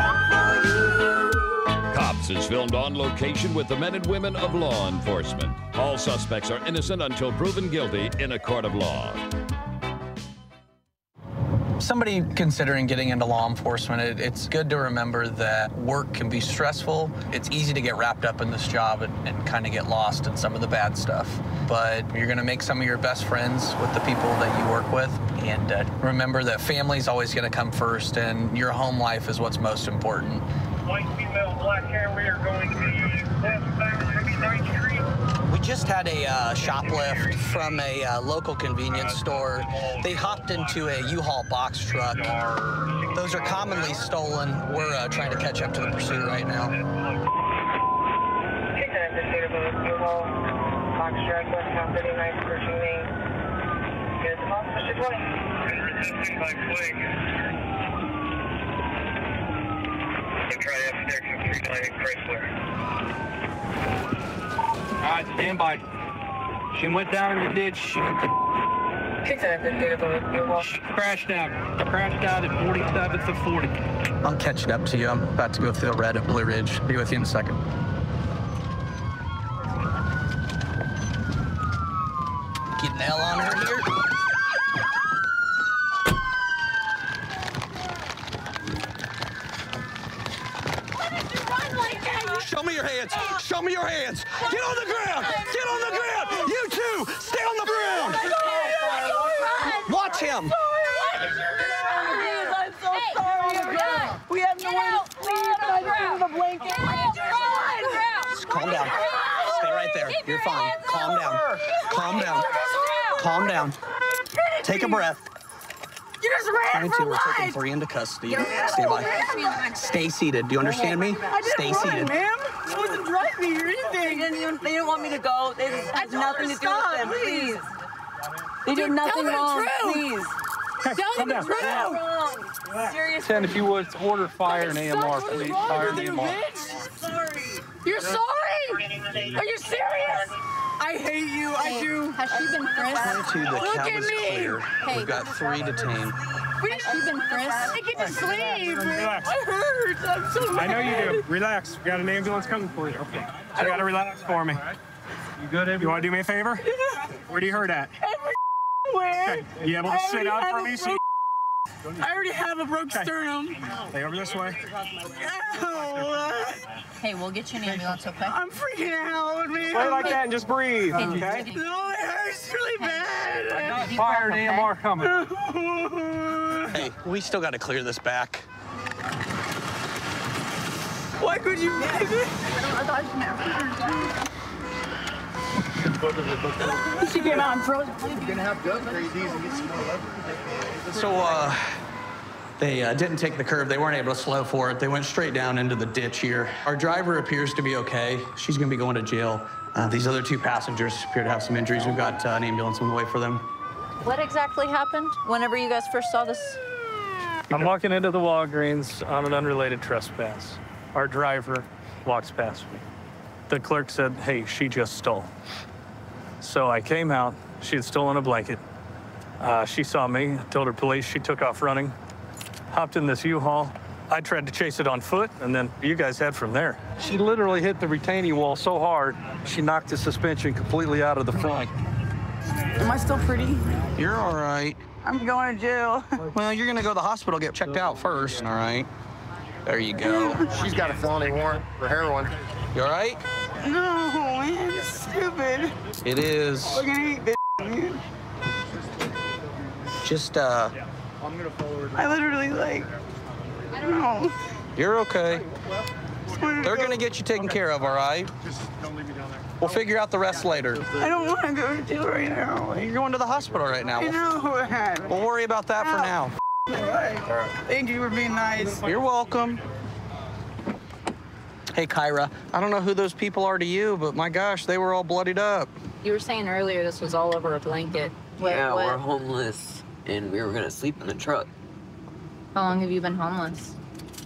Cops is filmed on location with the men and women of law enforcement. All suspects are innocent until proven guilty in a court of law. Somebody considering getting into law enforcement, it's good to remember that work can be stressful. It's easy to get wrapped up in this job and kind of get lost in some of the bad stuff. But you're going to make some of your best friends with the people that you work with. And remember that family's always going to come first, and your home life is what's most important. White, female, black hair, we are going to be westbound 39th Street. We just had a shoplift from a local convenience store. They hopped into a U-Haul box truck. Those are commonly stolen. We're trying to catch up to the pursuit right now. U-Haul box truck, westbound 39th, pursuing. Here's the box, Mr. 20. Try F6 and 390 Chrysler. All right, stand by. She went down in the ditch. She crashed out. Crashed out at 47th of 40. I'm catching up to you. I'm about to go through the red at Blue Ridge. Be with you in a second. Getting L on her here. Show me your hands. Show me your hands. Get on the ground. Get on the ground. You too. Stay on the ground. Watch him. I'm so sorry. We have no one to sleep. I just need a blanket. Calm down. Stay right there. You're fine. Calm down. Calm down. Calm down. Take a breath. You just ran for We're taking 3 into custody. Stand by. Stay seated. Do you understand me? Stay seated. Ma'am, I wasn't driving or anything. They didn't want me to go. They had nothing to do with them. Please. They did nothing wrong. Please. Calm down. Seriously. 10, if you would, order fire and AMR, please. Fire and AMR. Sorry. You're sorry? Are you serious? I hate you. I do. Has she been frisked? 22, the cab is clear. We've got 3 detained. You've been frisked. I get to sleep. Relax. I hurt. I'm so I know you do. Relax. We got an ambulance coming for you. Okay. So you gotta relax for me. You good? You wanna do me a favor? Where do you hurt at? Everywhere. Okay. You able to sit up for me? I already have a broke sternum. Stay over this way. Ow. Hey, we'll get you an ambulance, okay? I'm freaking out, man. Stay like that and just breathe, okay? No, it hurts really bad. Fire and AMR coming. Hey, we still got to clear this back. Why could you leave it? You should get on frozen. You're gonna have to upgrade these and get some more leverage. So, they didn't take the curve. They weren't able to slow for it. They went straight down into the ditch here. Our driver appears to be okay. She's gonna be going to jail. These other two passengers appear to have some injuries. We've got an ambulance on the way for them. What exactly happened whenever you guys first saw this? I'm walking into the Walgreens on an unrelated trespass. Our driver walks past me. The clerk said, hey, she just stole. So I came out. She had stolen a blanket. She saw me, told her police. She took off running, hopped in this U-Haul. I tried to chase it on foot, and then you guys had from there. She literally hit the retaining wall so hard, she knocked the suspension completely out of the front. Am I still pretty? You're all right. I'm going to jail. Well, you're gonna go to the hospital, get checked out first, all right? There you go. She's got a felony warrant for heroin. You all right? No, man, it's stupid. It is. We're gonna eat this, man. Just, I literally, like, I don't know. You're okay. They're gonna get you taken care of, all right? We'll figure out the rest later. I don't want to go to jail right now. You're going to the hospital right now. I know that. We'll worry about that for now. Thank you for being nice. You're welcome. Hey, Kyra, I don't know who those people are to you, but my gosh, they were all bloodied up. You were saying earlier this was all over a blanket. Yeah, we're homeless, and we were gonna sleep in the truck. How long have you been homeless?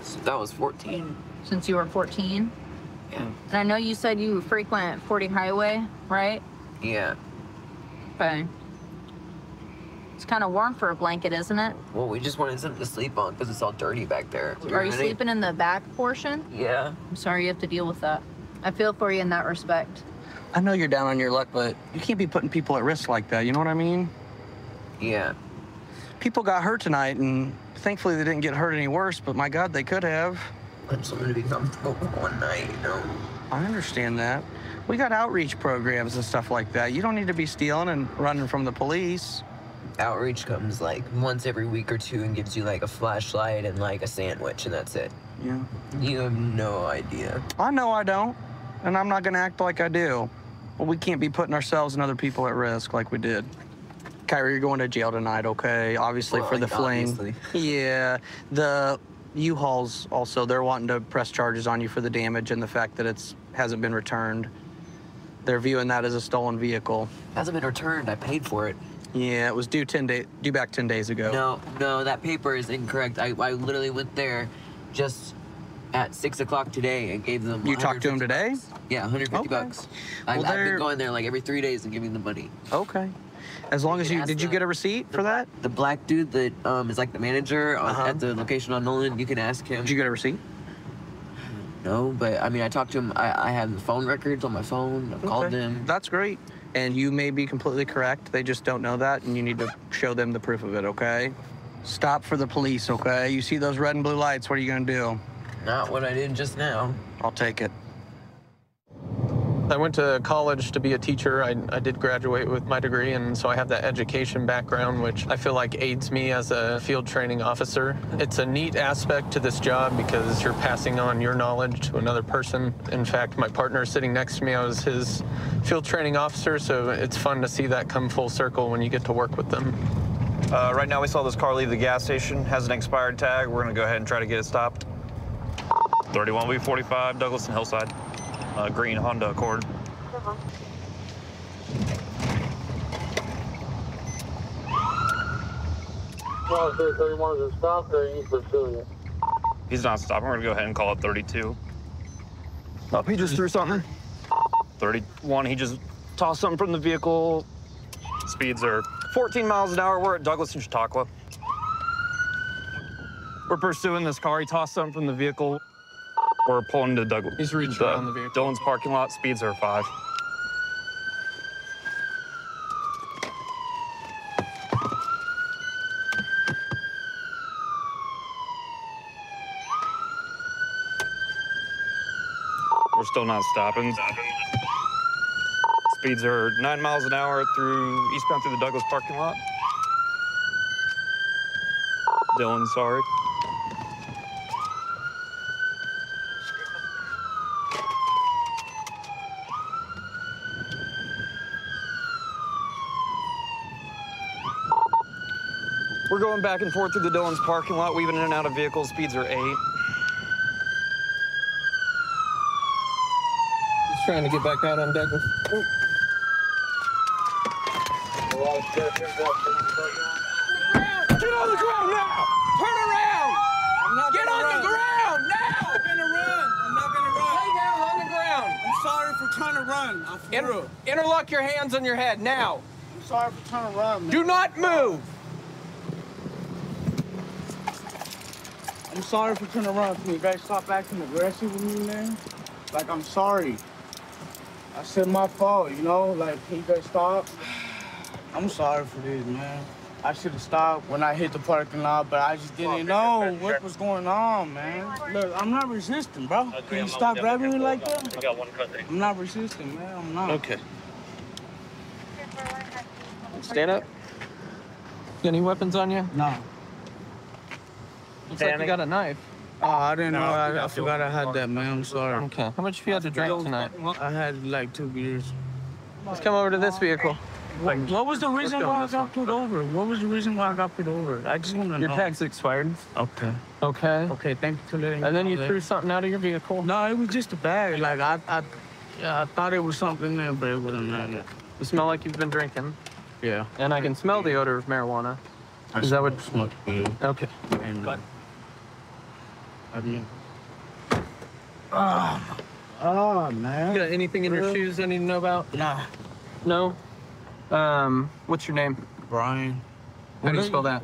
So that was 14. Since you were 14? Yeah. And I know you said you frequent 40 Highway, right? Yeah. Okay. It's kind of warm for a blanket, isn't it? Well, we just wanted something to sleep on because it's all dirty back there. Are you sleeping in the back portion? Yeah. I'm sorry you have to deal with that. I feel for you in that respect. I know you're down on your luck, but you can't be putting people at risk like that, you know what I mean? Yeah. People got hurt tonight, and thankfully they didn't get hurt any worse, but my God, they could have. I'm something to be comfortable one night, you know? I understand that. We got outreach programs and stuff like that. You don't need to be stealing and running from the police. Outreach comes like once every week or two and gives you like a flashlight and like a sandwich, and that's it. Yeah. You have no idea. I know I don't, and I'm not gonna act like I do. But we can't be putting ourselves and other people at risk like we did. Kyrie, you're going to jail tonight, okay? Obviously Well, for the like, fling. obviously. Yeah. The U-Hauls also, they're wanting to press charges on you for the damage and the fact that it hasn't been returned. They're viewing that as a stolen vehicle. Hasn't been returned. I paid for it. Yeah, it was due back 10 days ago. No, that paper is incorrect. I literally went there just at 6 o'clock today and gave them. You talked to him today? Yeah, 150 bucks. I've been going there like every 3 days and giving them money. Okay. As long as did you get a receipt for that? The black dude that is like the manager at the location on Nolan, you can ask him. Did you get a receipt? No, but I mean, I talked to him. I have the phone records on my phone. I've called them. That's great. And you may be completely correct. They just don't know that, and you need to show them the proof of it, okay? Stop for the police, okay? You see those red and blue lights, what are you gonna do? Not what I did just now. I'll take it. I went to college to be a teacher. I did graduate with my degree, and so I have that education background, which I feel like aids me as a field training officer. It's a neat aspect to this job because you're passing on your knowledge to another person. In fact, my partner sitting next to me, I was his field training officer, so it's fun to see that come full circle when you get to work with them. Right now we saw this car leave the gas station, has an expired tag. We're gonna go ahead and try to get it stopped. 31B45, Douglas and Hillside. Green Honda Accord. Well, is 31 is stopped, or are you pursuing it? He's not stopping. We're gonna go ahead and call it 32. Oh, he just threw something. 31, he just tossed something from the vehicle. Speeds are 14 miles an hour. We're at Douglas and Chautauqua. We're pursuing this car. He tossed something from the vehicle. We're pulling to Douglas. He's reaching around the vehicle. Dillon's parking lot. Speeds are 5. We're still not stopping. Speeds are 9 miles an hour eastbound through the Douglas parking lot. Dillon, sorry. We're going back and forth through the Dillon's parking lot, weaving in and out of vehicles. Speeds are 8. He's trying to get back out on Douglas. Oh. Get on the ground now! Turn around! Get on the ground now! I'm not gonna run. Lay down on the ground. I'm sorry for trying to run. Interlock your hands on your head now. I'm sorry for trying to run, man. Do not move. I'm sorry for trying to run. Can you guys stop acting aggressive with me, man? Like, I'm sorry. I said my fault, you know? Like, can you guys stop? I'm sorry for this, man. I should have stopped when I hit the parking lot, but I just didn't know what was going on, man. Look, I'm not resisting, bro. Can you stop grabbing me like that? I got one custody. I'm not resisting, man. I'm not. Okay. Stand up. Got any weapons on you? No. Looks like you got a knife. Oh, I didn't know. I forgot I had that, man. I'm sorry. Okay. How much have you had to drink tonight? I had like 2 beers. Let's come over to this vehicle. What was the reason why I got pulled over? What was the reason why I got pulled over? I just want to know. Your tag's expired. Okay. Okay. Okay, thank you for letting me And then you know threw that. something out of your vehicle. No, it was just a bag. Like, I thought it was something there, but it wasn't there. You smell like you've been drinking. Yeah. And I can smell the odor of marijuana. Is that what? Smoke good. Okay. And, I mean, oh, man. You got anything in your shoes I need to know about? Nah. No? What's your name? Brian. How do you spell that?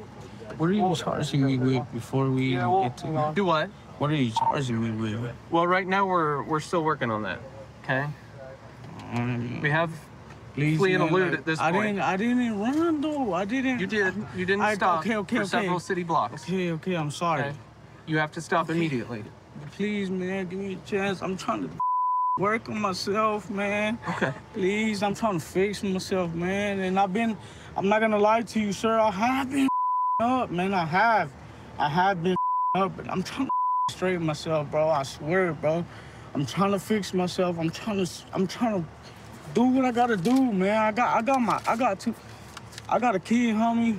What are you charging me with before we even get to Do what? What are you charging me with? Well, right now we're still working on that. Okay. We have flee and elude at this point. I didn't run though. I didn't. You did. You didn't stop for several city blocks. Okay, I'm sorry. Okay. You have to stop immediately. Please, man, give me a chance. I'm trying to work on myself, man. Okay. Please, I'm trying to fix myself, man. And I'm not gonna lie to you, sir. I have been up, man. I have been up, but I'm trying to straighten myself, bro. I swear, bro. I'm trying to fix myself. I'm trying to do what I gotta do, man. I got a kid, homie,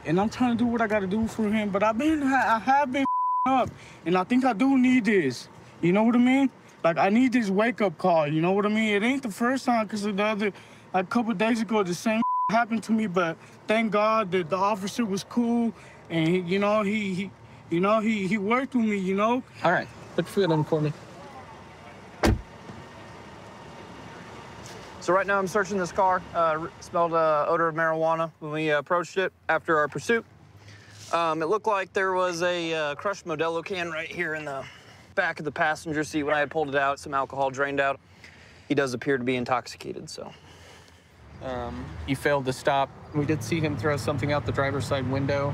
and I'm trying to do what I gotta do for him. But I have been up, and I think I do need this. You know what I mean? Like, I need this wake-up call, you know what I mean? It ain't the first time, because a couple days ago, the same happened to me, but thank God that the officer was cool, and he worked with me, you know? All right, put your foot in for me. So right now I'm searching this car. Smelled odor of marijuana when we approached it after our pursuit. It looked like there was a crushed Modelo can right here in the back of the passenger seat when I had pulled it out. Some alcohol drained out. He does appear to be intoxicated, so. He failed to stop. We did see him throw something out the driver's side window.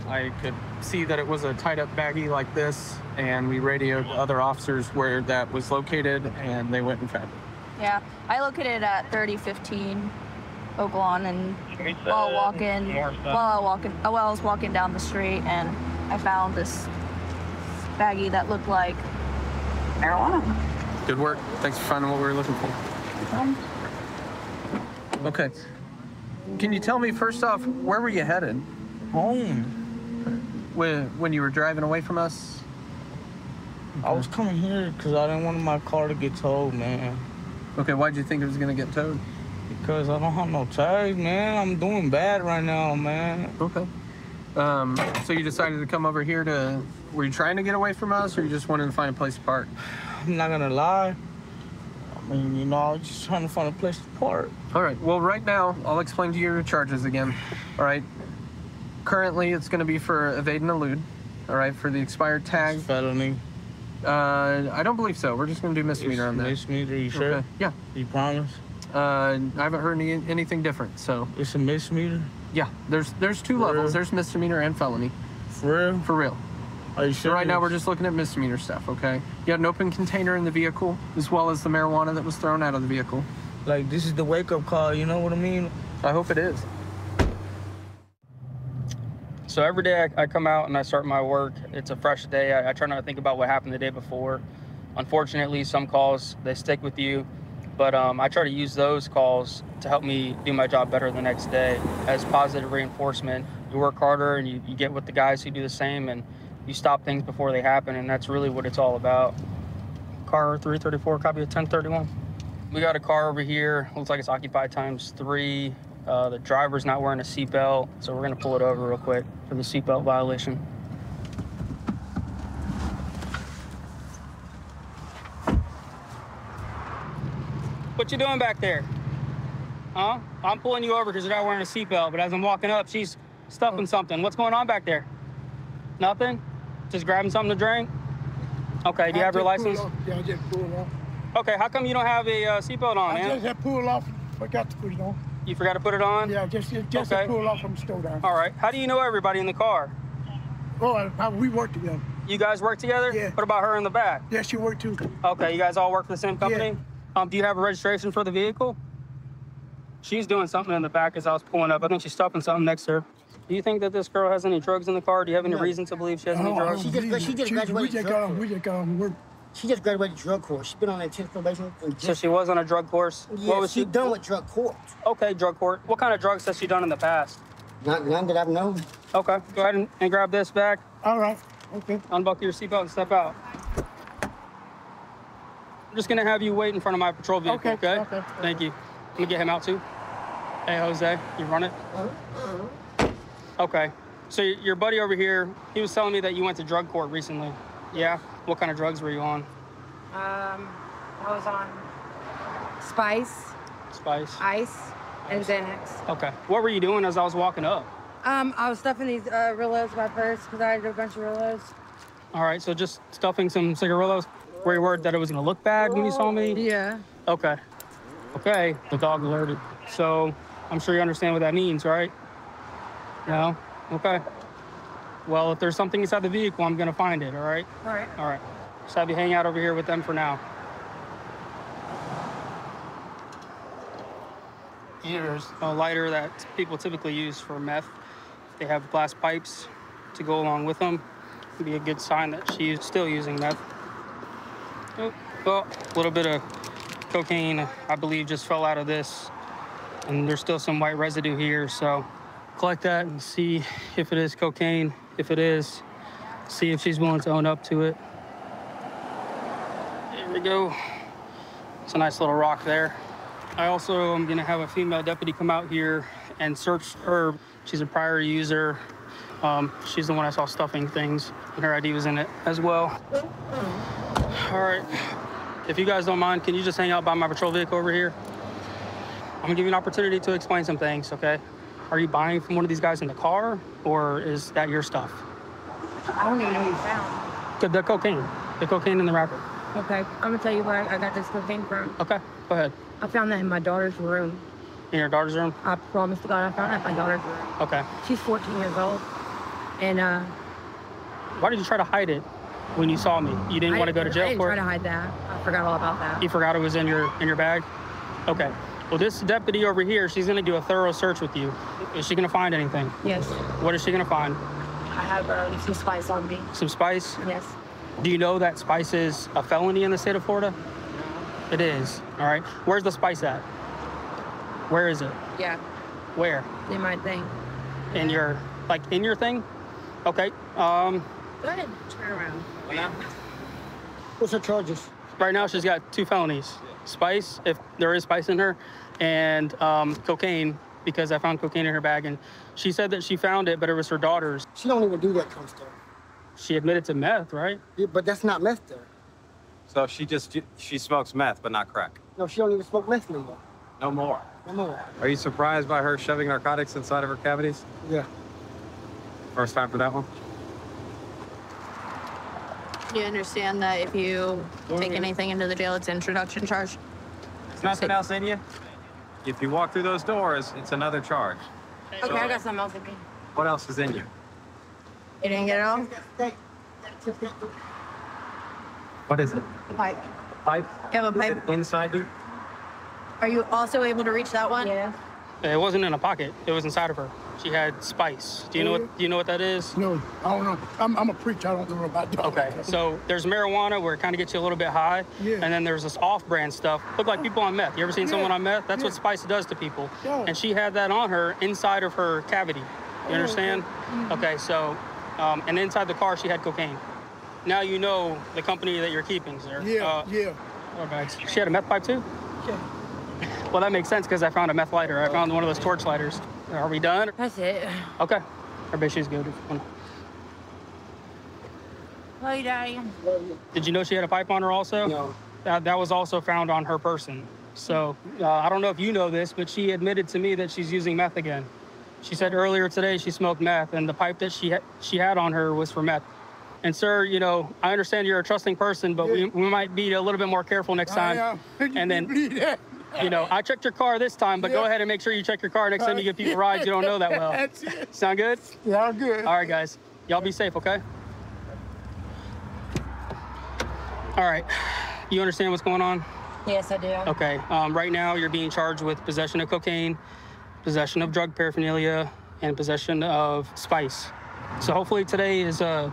I could see that it was a tied-up baggie like this, and we radioed other officers where that was located, and they went and found it. Yeah, I located it at 3015 Oak Lawn, and while I was walking down the street, and I found this baggie that looked like marijuana. Good work. Thanks for finding what we were looking for. Okay. Can you tell me, first off, where were you headed? Home. When you were driving away from us? I was coming here because I didn't want my car to get towed, man. Okay, why'd you think it was going to get towed? Because I don't have no tags, man. I'm doing bad right now, man. Okay. So you decided to come over here to... Were you trying to get away from us, or you just wanted to find a place to park? I'm not going to lie. I mean, you know, I was just trying to find a place to park. All right. Well, right now, I'll explain to you your charges again. All right. Currently, it's going to be for evade and elude. All right, for the expired tag. Felony. I don't believe so. We're just gonna do misdemeanor on that. Misdemeanor, you sure? Okay. Yeah. You promise? I haven't heard anything different, so. It's a misdemeanor? Yeah, there's two For levels. real? There's misdemeanor and felony. For real? For real. Are you So sure? right now we're just looking at misdemeanor stuff, okay? You had an open container in the vehicle, as well as the marijuana that was thrown out of the vehicle. Like, this is the wake-up call, you know what I mean? I hope it is. So every day I come out and I start my work. It's a fresh day. I try not to think about what happened the day before. Unfortunately, some calls, they stick with you. But I try to use those calls to help me do my job better the next day as positive reinforcement. You work harder and you get with the guys who do the same, and you stop things before they happen, and that's really what it's all about. Car 334, copy of 1031. We got a car over here. Looks like it's occupied ×3. The driver's not wearing a seatbelt, so we're gonna pull it over real quick for the seatbelt violation. What you doing back there? Huh? I'm pulling you over because you're not wearing a seatbelt, but as I'm walking up, she's stuffing something. What's going on back there? Nothing? Just grabbing something to drink? Okay, do you have your license? Yeah, I just pulled off. Okay, how come you don't have a seatbelt on, man? I just had pulled off, forgot to put it on. You forgot to put it on? Yeah, just okay. pulled off from the store down. All right, how do you know everybody in the car? Oh, we work together. You guys work together? Yeah. What about her in the back? Yeah, she worked too. Okay, you guys all work for the same company? Yeah. Do you have a registration for the vehicle? She's doing something in the back as I was pulling up. I think she's stuffing something next to her. Do you think that this girl has any drugs in the car? Do you have any reason to believe she has any drugs? She just graduated drug course. She just graduated drug course. She's been on intensive probation. So she was on a drug course? Yeah, What was she done with drug court. Okay, drug court. What kind of drugs has she done in the past? None that I've known. Okay, go ahead and grab this bag. All right, okay. Unbuckle your seatbelt and step out. I'm just gonna have you wait in front of my patrol vehicle, okay? Thank you. Let me get him out too. Hey, Jose, you run it? Okay, so your buddy over here, he was telling me that you went to drug court recently. Yeah? What kind of drugs were you on? I was on Spice, Ice, and Xanax. Okay. What were you doing as I was walking up? I was stuffing these Rillos in my purse because I had a bunch of Rillos. All right, so just stuffing some cigarillos. Were you worried that it was gonna look bad when you saw me? Yeah. Okay. Okay, the dog alerted. So I'm sure you understand what that means, right? No? Okay. Well, if there's something inside the vehicle, I'm gonna find it, all right? All right. All right. Just have you hang out over here with them for now. Here's a lighter that people typically use for meth. They have glass pipes to go along with them. It'd be a good sign that she's still using meth. Oh, well, a little bit of cocaine, I believe, just fell out of this. And there's still some white residue here, so collect that and see if it is cocaine. If it is, see if she's willing to own up to it. There we go. It's a nice little rock there. I also am gonna have a female deputy come out here and search her. She's a prior user. She's the one I saw stuffing things, and her ID was in it as well. All right, if you guys don't mind, can you just hang out by my patrol vehicle over here? I'm gonna give you an opportunity to explain some things, okay? Are you buying from one of these guys in the car, or is that your stuff? I don't even know what you found. The cocaine in the wrapper. Okay, I'm gonna tell you where I got this cocaine from. Okay, go ahead. I found that in my daughter's room. In your daughter's room? I promise to God, I found that in my daughter's room. Okay. She's 14 years old, and why did you try to hide it when you saw me? You didn't want to go to jail I didn't for it? try to hide that. I forgot all about that. You forgot it was in your bag? Okay. Well, this deputy over here, she's gonna do a thorough search with you. Is she gonna find anything? Yes. What is she gonna find? I have some spice on me. Some spice? Yes. Do you know that spice is a felony in the state of Florida? It is. All right. Where's the spice at? Where is it? Yeah. Where? In my thing. In your, in your thing? Okay. Go ahead. Turn around. What's her charges? Right now, she's got 2 felonies. Spice, if there is spice in her, and cocaine, because I found cocaine in her bag, and she said that she found it, but it was her daughter's. She don't even do that kind of stuff. She admitted to meth, right? Yeah, but that's not meth there. So she smokes meth, but not crack? No, she don't even smoke meth anymore. No more? No more. Are you surprised by her shoving narcotics inside of her cavities? Yeah. First time for that one? You understand that if you take anything into the jail, it's an introduction charge? There's nothing else in you? If you walk through those doors, it's another charge. Okay, I got something else in me. What else is in you? You didn't get it all? What is it? Pipe. Pipe? You have a pipe? Inside you? Are you also able to reach that one? Yeah. It wasn't in a pocket. It was inside of her. She had spice. Do you know what that is? No, I don't know. I'm a preacher. I don't know about that. Okay, so there's marijuana where it kind of gets you a little bit high, and then there's this off-brand stuff. Look like people on meth. You ever seen someone on meth? That's what spice does to people. Yeah. And she had that on her inside of her cavity. You understand? Okay, so, and inside the car she had cocaine. Now you know the company that you're keeping, sir. Yeah. Okay. She had a meth pipe too? Yeah. Well, that makes sense because I found a meth lighter. I found one of those torch lighters. Are we done? That's it. Okay. Everybody, she's good. Love you, Daddy. Did you know she had a pipe on her also? No. That was also found on her person. So I don't know if you know this, but she admitted to me that she's using meth again. She said earlier today she smoked meth, and the pipe that she had on her was for meth. And sir, you know, I understand you're a trusting person, but we might be a little bit more careful next time. And then, you know, I checked your car this time, but go ahead and make sure you check your car next time you give people rides you don't know that well. That's it. Sound good? Yeah, I'm good. All right, guys. Y'all be safe, okay? All right. You understand what's going on? Yes, I do. Okay. Right now, you're being charged with possession of cocaine, possession of drug paraphernalia, and possession of spice. So hopefully today is the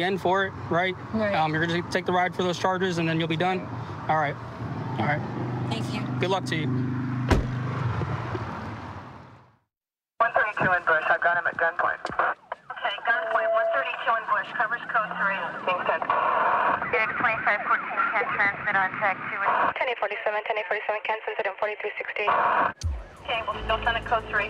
end for it, right? Right. You're going to take the ride for those charges, and then you'll be done? All right. All right. Thank you. Good luck to you. 132 in Bush. I've got him at gunpoint. Okay, gunpoint. 132 in Bush. Covers code 3. Kingston. Dig 2514 can transmit on tag 2. 1047, 1047 can send it in 4360. Okay, we'll still send it code 3.